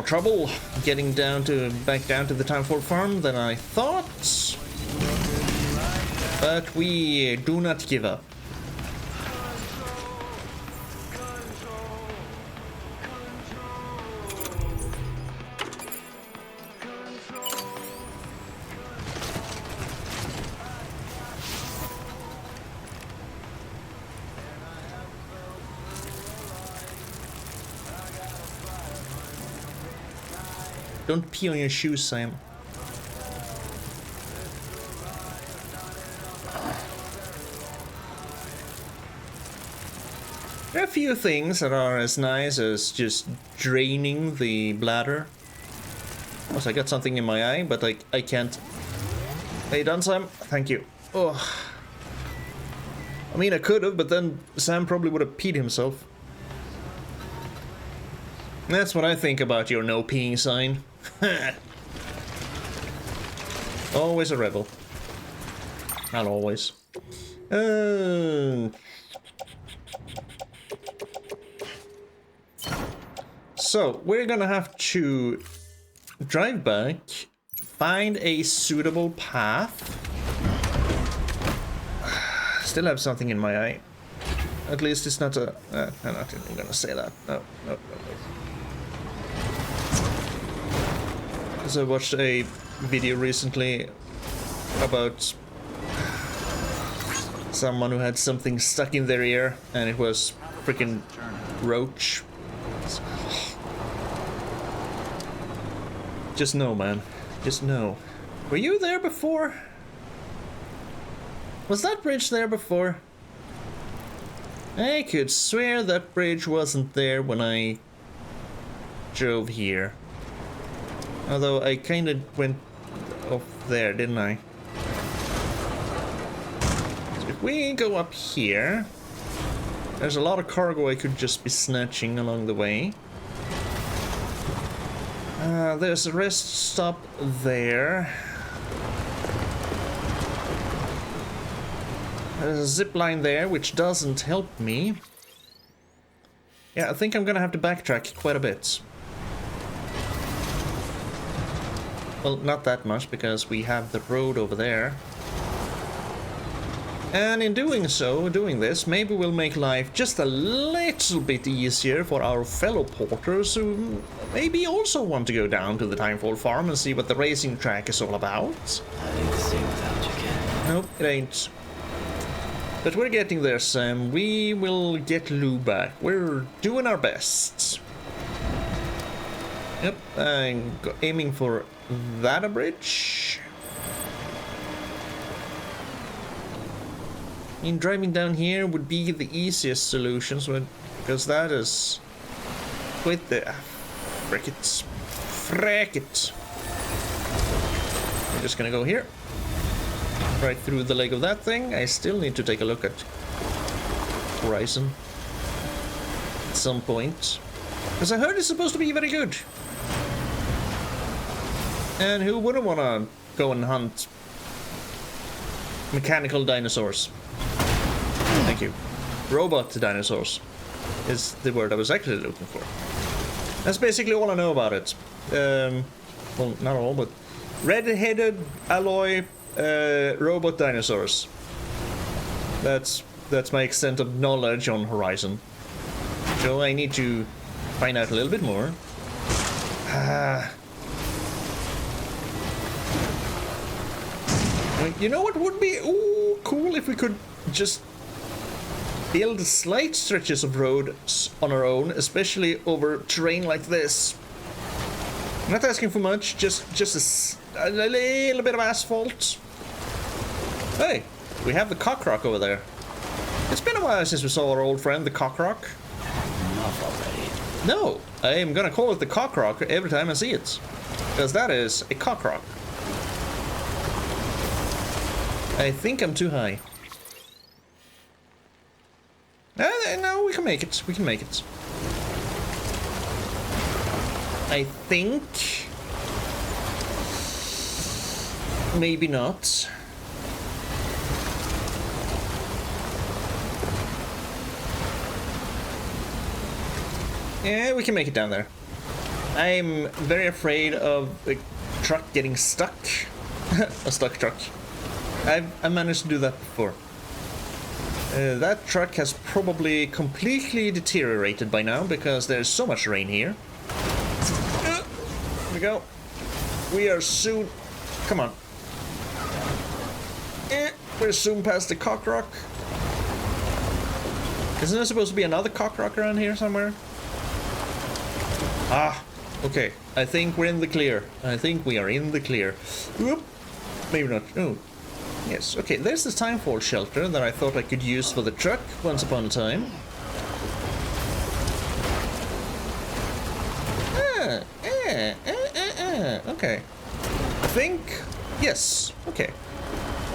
trouble getting back down to the Timefall farm than I thought. But we do not give up. Don't pee on your shoes, Sam. There are a few things that are as nice as just draining the bladder. Also, I got something in my eye, but I can't. Are you done, Sam? Thank you. Oh. I mean, I could have, but then Sam probably would have peed himself. That's what I think about your no peeing sign. Always a rebel. Not always. So, we're gonna have to drive back, find a suitable path. Still have something in my eye. At least it's not a... I'm not even gonna say that. No. Because I watched a video recently about someone who had something stuck in their ear, and it was freaking roach. Just know, man. Just know. Were you there before? Was that bridge there before? I could swear that bridge wasn't there when I drove here. Although I kind of went off there, didn't I? So if we go up here, there's a lot of cargo I could just be snatching along the way. There's a rest stop there. There's a zip line there, which doesn't help me. Yeah, I think I'm gonna have to backtrack quite a bit. Well, not that much, because we have the road over there. And in doing this, maybe we'll make life just a little bit easier for our fellow porters who maybe also want to go down to the Timefall farm and see what the racing track is all about. I need to see without you, kid. Nope, it ain't. But we're getting there, Sam. We will get Lou back. We're doing our best. Yep, I'm aiming for that bridge. I mean, driving down here would be the easiest solution, because that is quite the... Frick it. We're just gonna go here. Right through the leg of that thing. I still need to take a look at Horizon at some point, because I heard it's supposed to be very good. And who wouldn't want to go and hunt mechanical dinosaurs? Thank you. Robot dinosaurs is the word I was actually looking for. That's basically all I know about it. Well, not all, but red-headed alloy robot dinosaurs. That's my extent of knowledge on Horizon. So I need to find out a little bit more. You know what would be cool if we could just build slight stretches of roads on our own, especially over terrain like this. I'm not asking for much, just a little bit of asphalt. Hey, we have the cockroach over there. It's been a while since we saw our old friend, the cockroach. Enough already. No, I am gonna call it the cockroach every time I see it. Because that is a cockroach. I think I'm too high. No, we can make it. We can make it. I think... maybe not. Yeah, we can make it down there. I'm very afraid of the truck getting stuck. A stuck truck. I managed to do that before. That truck has probably completely deteriorated by now because there's so much rain here. Here we go. We are soon... Come on. We're soon past the cockroach. Isn't there supposed to be another cockroach around here somewhere? Ah, okay. I think we're in the clear. I think we are in the clear. Whoop. Maybe not. Oh. Yes, okay. There's the timefall shelter that I thought I could use for the truck once upon a time. Okay. I think... Yes. Okay.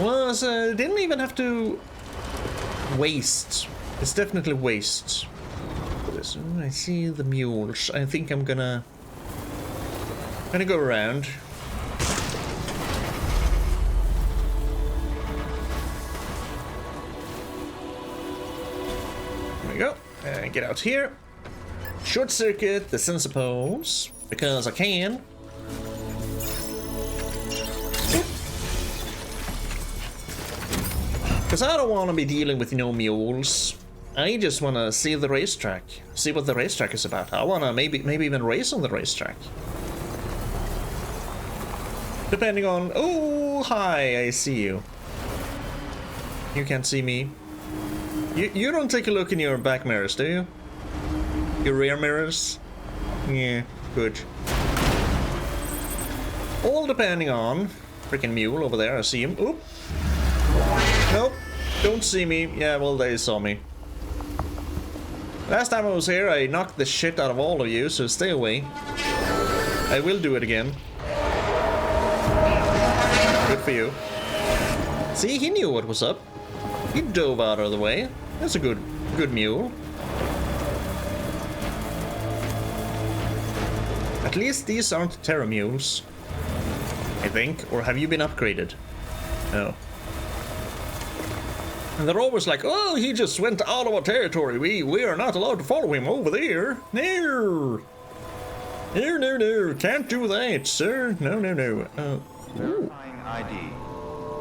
Well, didn't even have to waste. It's definitely waste. Oh, I see the mules. I think I'm gonna go around. There we go. Get out here. Short circuit the sensor poles because I can. Because I don't want to be dealing with no mules. I just want to see the racetrack. See what the racetrack is about. I want to maybe even race on the racetrack. Depending on... Oh, hi, I see you. You can't see me. You don't take a look in your back mirrors, do you? Your rear mirrors? Yeah, good. All depending on... Freaking mule over there, I see him. Oop. Nope, don't see me. Yeah, well, they saw me. Last time I was here, I knocked the shit out of all of you, so stay away. I will do it again. Good for you. See, he knew what was up. He dove out of the way. That's a good mule. At least these aren't Terra mules, I think. Or have you been upgraded? No. And they're always like, oh, he just went out of our territory. We are not allowed to follow him over there. No. No. Can't do that, sir. No. Verifying ID.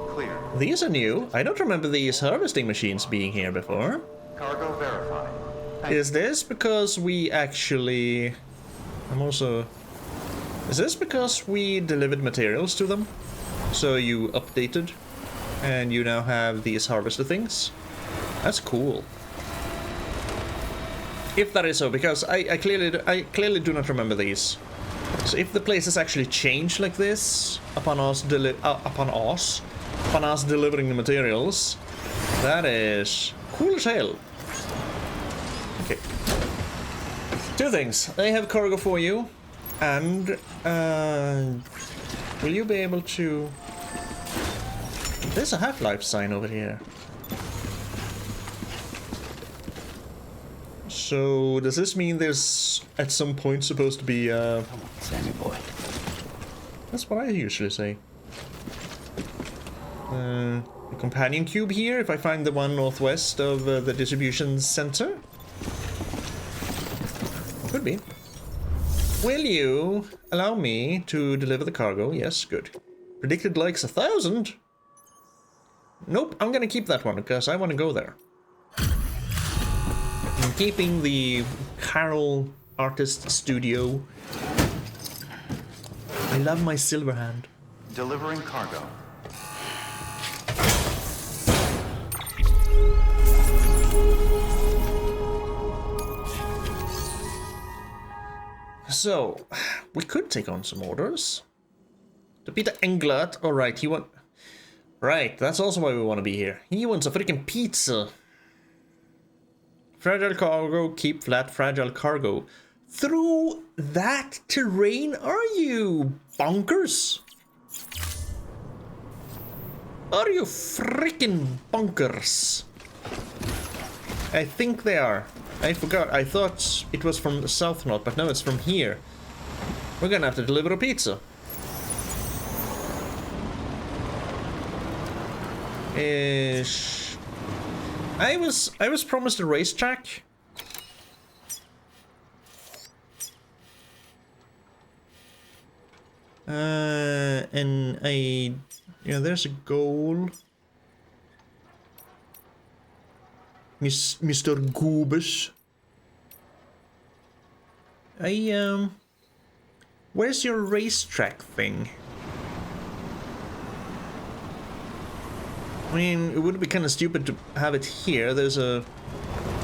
Clear. These are new. I don't remember these harvesting machines being here before. Cargo verified. Is this because we actually... Is this because we delivered materials to them? So you updated? And you now have these harvester things? That's cool. If that is so, because I clearly do not remember these. So if the place has actually changed like this upon us delivering the materials, that is cool as hell. Okay. Two things. I have cargo for you, and will you be able to... There's a Half-Life sign over here. So, does this mean there's at some point supposed to be Come on, Sammy boy. That's what I usually say. A companion cube here, if I find the one northwest of the distribution center? Could be. Will you allow me to deliver the cargo? Yes, good. Predicted likes 1,000? Nope, I'm gonna keep that one because I want to go there. I'm keeping the Carol Artist Studio. I love my Silverhand. Delivering cargo. So, we could take on some orders. To Peter Englert, alright, he want... Right, that's also why we want to be here. He wants a freaking pizza. Fragile cargo, keep flat, fragile cargo. Through that terrain, are you bonkers? Are you freaking bonkers? I think they are. I forgot. I thought it was from the south north, but no, it's from here. We're gonna have to deliver a pizza. Ish. I was promised a racetrack. And there's a goal. Mr. Goobus. Where's your racetrack thing? I mean, it would be kind of stupid to have it here. There's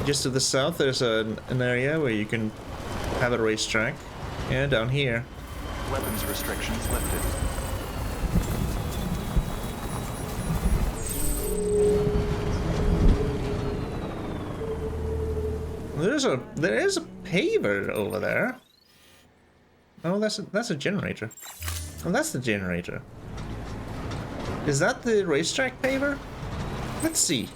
just to the south, there's an area where you can have a racetrack. Yeah, down here. Weapons restrictions lifted. There is a paver over there. Oh, that's a generator. Oh, that's the generator. Is that the racetrack paver? Let's see.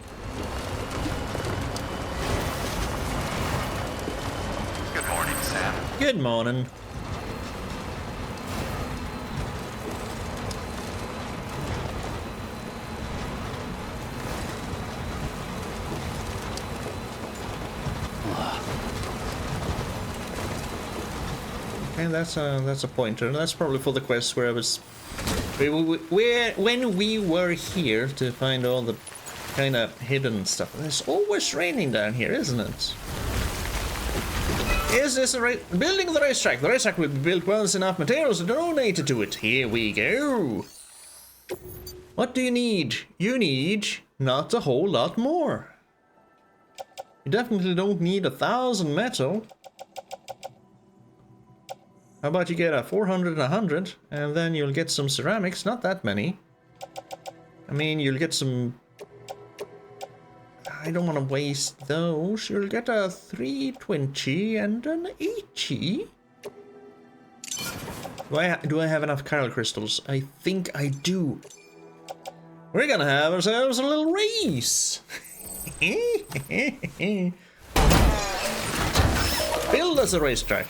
Good morning, Sam. Good morning. Okay, that's a pointer. That's probably for the quest where I was. When we were here to find all the kind of hidden stuff. It's always raining down here, isn't it? Is this building the racetrack? The racetrack will be built once enough materials are donated to it. Here we go. What do you need? You need not a whole lot more. You definitely don't need 1,000 metal. How about you get a 400 and 100, and then you'll get some ceramics, not that many. I mean, you'll get some... I don't want to waste those. You'll get a 320 and an 80. Do I have enough chiral crystals? I think I do. We're gonna have ourselves a little race. Build us a racetrack.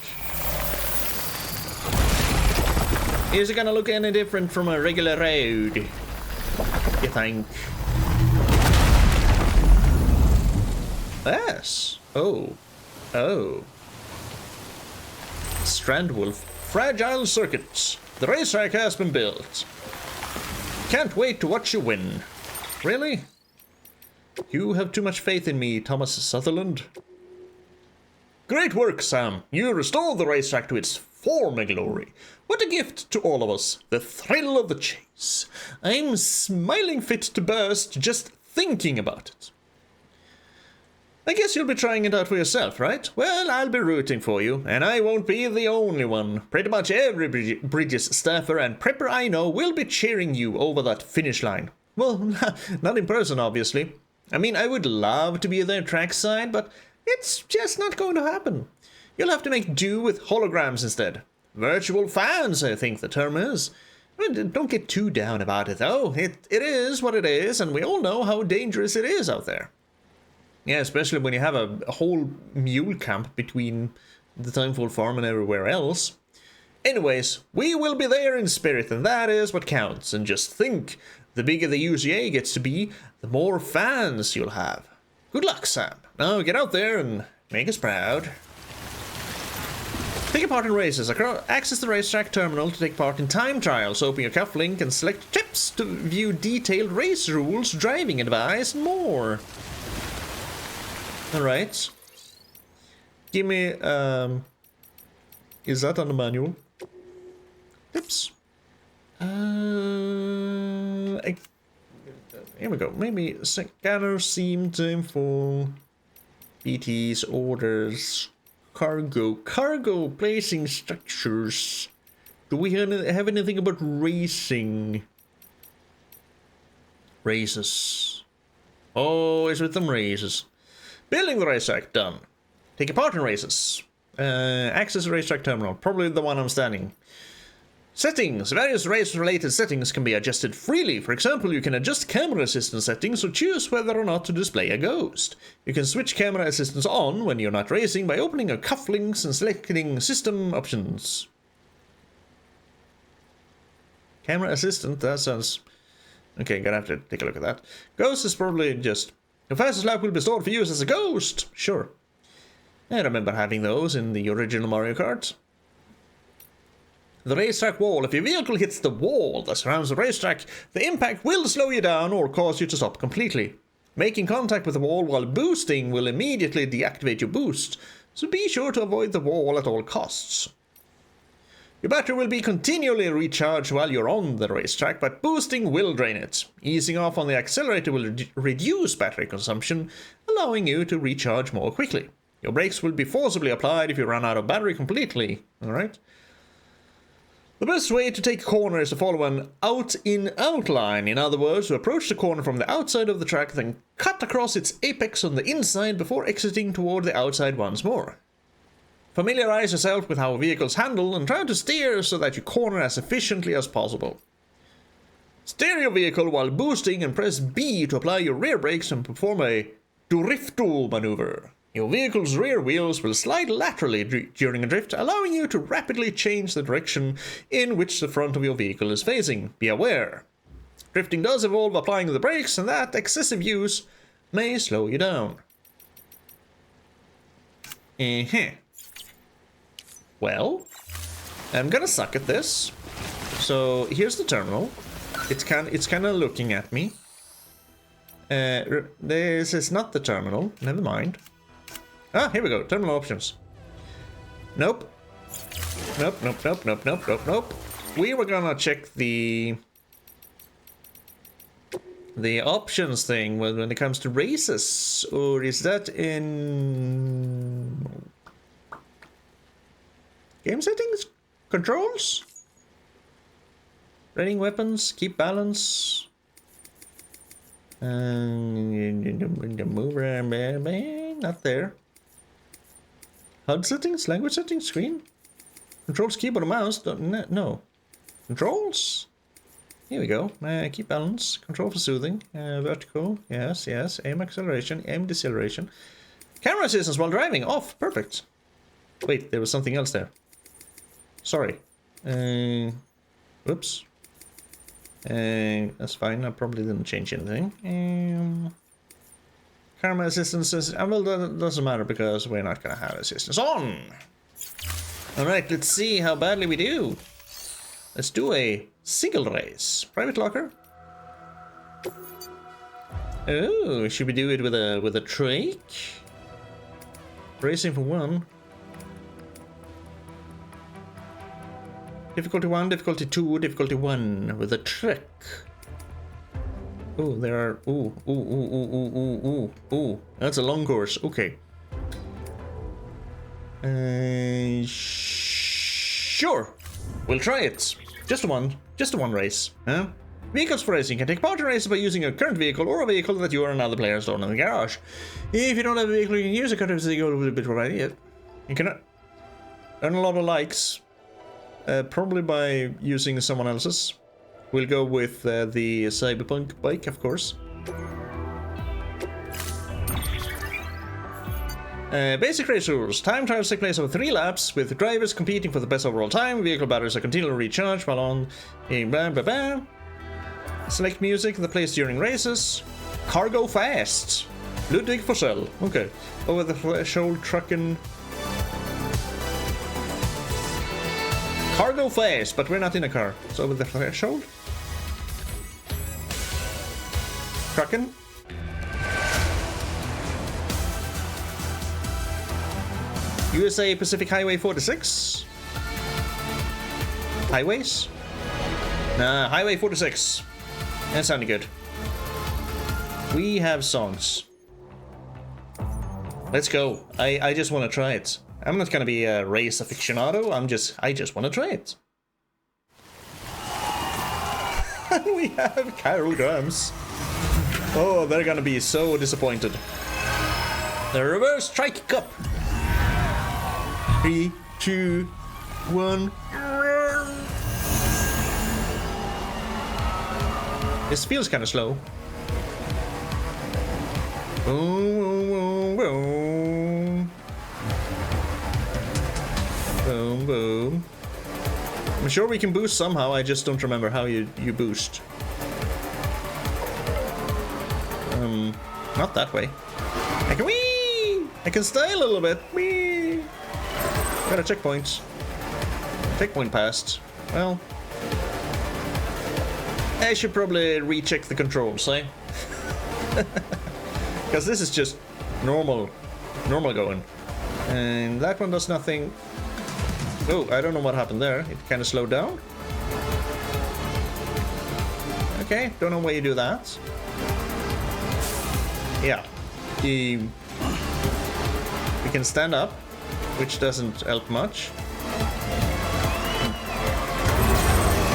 Is it gonna look any different from a regular road? You think? Yes. Oh. Strandwolf. Fragile circuits. The racetrack has been built. Can't wait to watch you win. Really? You have too much faith in me, Thomas Sutherland. Great work, Sam. You restored the racetrack to its former glory. What a gift to all of us. The thrill of the chase. I'm smiling fit to burst just thinking about it. I guess you'll be trying it out for yourself, right? Well, I'll be rooting for you, and I won't be the only one. Pretty much every Bridges staffer and prepper I know will be cheering you over that finish line. Well, not in person, obviously. I mean, I would love to be there trackside, but it's just not going to happen. You'll have to make do with holograms instead. Virtual fans, I think the term is. Don't get too down about it, though. It is what it is, and we all know how dangerous it is out there. Yeah, especially when you have a whole mule camp between the Timefall farm and everywhere else. Anyways, we will be there in spirit, and that is what counts. And just think, the bigger the UCA gets to be, the more fans you'll have. Good luck, Sam. Now get out there and make us proud. Take part in races. Access the racetrack terminal to take part in time trials. Open your cuff link and select tips to view detailed race rules, driving advice, and more. Alright. Give me, is that on the manual? Tips. Here we go. Maybe scanner seem to inform BT's orders. Cargo placing structures. Do we have anything about racing? Races. Oh, it's with them races. Building the racetrack, done. Take part in races. Access racetrack terminal, probably the one I'm standing. Settings. Various race-related settings can be adjusted freely. For example, you can adjust camera assistance settings or choose whether or not to display a ghost. You can switch camera assistance on when you're not racing by opening a cufflinks and selecting system options. Camera assistant, that sounds... Okay, gonna have to take a look at that. Ghost is probably just... The fastest lap will be stored for use as a ghost. Sure. I remember having those in the original Mario Kart. The racetrack wall. If your vehicle hits the wall that surrounds the racetrack, the impact will slow you down or cause you to stop completely. Making contact with the wall while boosting will immediately deactivate your boost, so be sure to avoid the wall at all costs. Your battery will be continually recharged while you're on the racetrack, but boosting will drain it. Easing off on the accelerator will reduce battery consumption, allowing you to recharge more quickly. Your brakes will be forcibly applied if you run out of battery completely, alright? The best way to take a corner is to follow an out-in outline. In other words, to approach the corner from the outside of the track, then cut across its apex on the inside before exiting toward the outside once more. Familiarize yourself with how vehicles handle and try to steer so that you corner as efficiently as possible. Steer your vehicle while boosting and press B to apply your rear brakes and perform a drifto maneuver. Your vehicle's rear wheels will slide laterally during a drift, allowing you to rapidly change the direction in which the front of your vehicle is facing. Be aware. Drifting does involve applying the brakes, and that excessive use may slow you down. Well, I'm gonna suck at this. So here's the terminal. It's kind of looking at me. This is not the terminal. Never mind. Ah, here we go. Terminal options. Nope. Nope. We were gonna check the options thing when it comes to races, or is that in game settings? Controls? Raiding weapons, keep balance. Mover, not there. HUD settings, language settings, screen. Controls, keyboard, and mouse. No. Controls? Here we go. Keep balance. Control for soothing. Vertical. Yes. Aim acceleration. Aim deceleration. Camera assistance while driving. Off. Perfect. Wait, there was something else there. Sorry. Whoops. That's fine. I probably didn't change anything. Camera assistance is... well, that doesn't matter because we're not going to have assistance on. Alright, let's see how badly we do. Let's do a single race. Private locker. Oh, should we do it with a trike? Racing for one. Difficulty 1, difficulty 2, difficulty 1 with a trick. Oh, there are... Ooh. That's a long course. Okay. Sure. We'll try it. Just one race. Huh? Vehicles for racing can take part in races by using a current vehicle or a vehicle that you or another player stored in the garage. If you don't have a vehicle, you can use a current vehicle with a bit of idea. You can earn a lot of likes. Probably by using someone else's. We'll go with the Cyberpunk bike, of course. Basic race rules. Time trials take place over 3 laps, with drivers competing for the best overall time. Vehicle batteries are continually recharged while on a blah blah blah. Select music that plays during races. Cargo fast. Ludwig Forsell. Okay. Over the threshold trucking. Cargo fast, but we're not in a car. So over the threshold. Trucking. USA Pacific Highway 46. Highways? Nah, Highway 46. That sounded good. We have songs. Let's go. I just want to try it. I'm not gonna be a race aficionado. I just want to try it. And we have Chiral drums. Oh, they're gonna be so disappointed. The reverse strike cup. 3, 2, 1. This feels kind of slow. Boom, boom, boom. Boom, boom. I'm sure we can boost somehow, I just don't remember how you boost. Not that way. I can whee! I can stay a little bit. Whee! Got a checkpoint. Checkpoint passed. Well, I should probably recheck the controls, eh? Because this is just normal going. And that one does nothing. Oh, I don't know what happened there. It kind of slowed down. Okay, don't know why you do that. Yeah. We can stand up, which doesn't help much.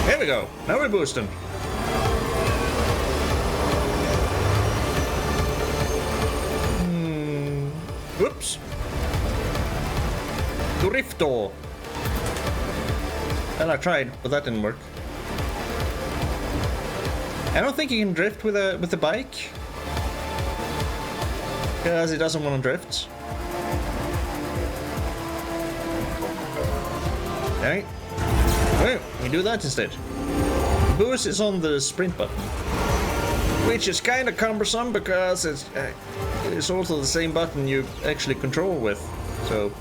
Here we go. Now we're boosting. Whoops. Drifto. Well, I tried, but that didn't work. I don't think you can drift with the bike, because it doesn't want to drift. Okay. Well, we do that instead. Boost is on the sprint button, which is kind of cumbersome because it's also the same button you actually control with. So,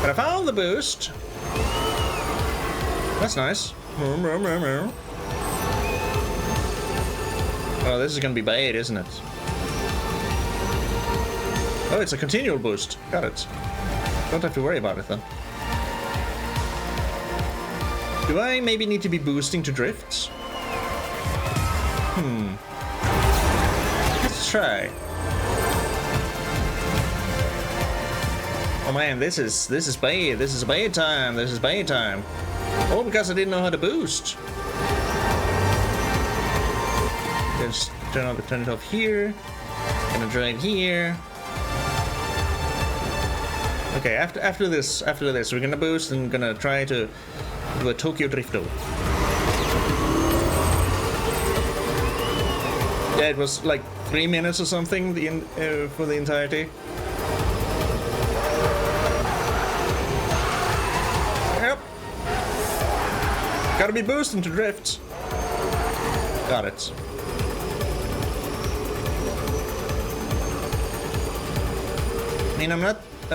but I found the boost. That's nice. Oh, this is gonna be bad, isn't it? Oh, it's a continual boost. Got it. Don't have to worry about it then. Do I maybe need to be boosting to drifts? Let's try. Oh man, this is bad. This is bad time. This is bad time. Oh, because I didn't know how to boost. Just turn it off here. Gonna drive here. Okay, after this, we're gonna boost and gonna try to do a Tokyo Drifto. Yeah, it was like 3 minutes or something for the entirety. Yep. Gotta be boosting to drift. Got it. I mean, I'm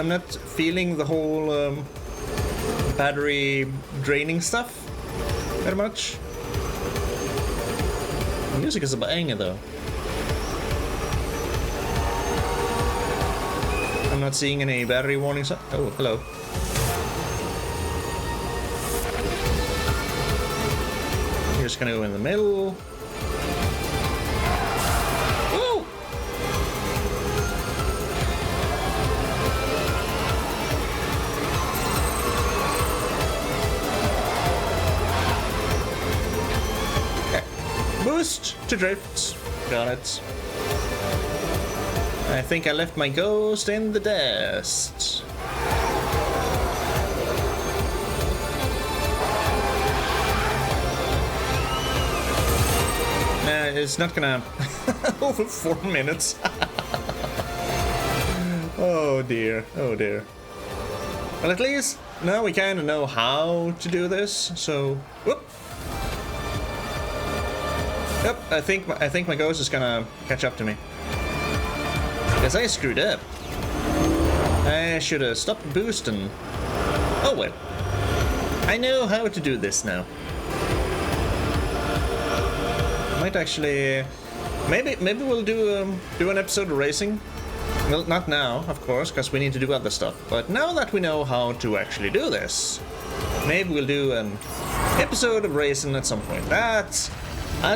not feeling the whole battery draining stuff very much. The music is a banger though. I'm not seeing any battery warnings. Oh, hello. You're just gonna go in the middle. Woo! Boost to drift. Got it. I think I left my ghost in the dust. It's not gonna... over 4 minutes. Oh dear, oh dear. Well, at least now we kind of know how to do this, so... Whoop! Yep, I think my ghost is gonna catch up to me. Because I screwed up. I should have stopped boosting. Oh well. I know how to do this now. Might actually... Maybe we'll do an episode of racing. Well, not now, of course, because we need to do other stuff. But now that we know how to actually do this, maybe we'll do an episode of racing at some point. That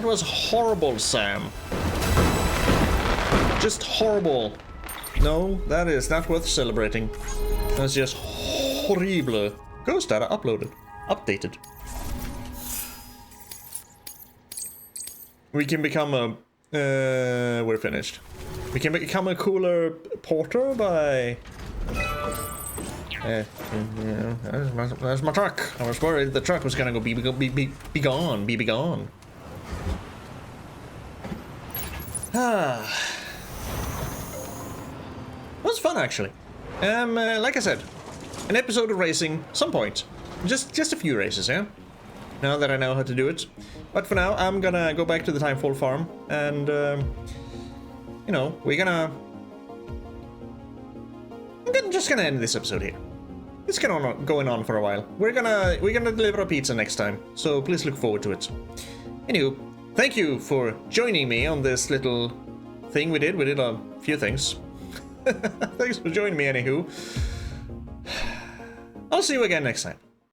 was horrible, Sam. Just horrible. No, that is not worth celebrating. That's just horrible. Ghost data uploaded. Updated. We can become a... we're finished. We can become a cooler porter by... there's my truck. I was worried the truck was gonna go be gone. Ah. That was fun, actually. Like I said, an episode of racing, some point. Just a few races, yeah? Now that I know how to do it. But for now, I'm gonna go back to the Timefall farm, and, you know, I'm just gonna end this episode here. It's going on for a while. We're gonna deliver a pizza next time, so please look forward to it. Anywho, thank you for joining me on this little thing we did. We did a few things. Thanks for joining me, anywho. I'll see you again next time.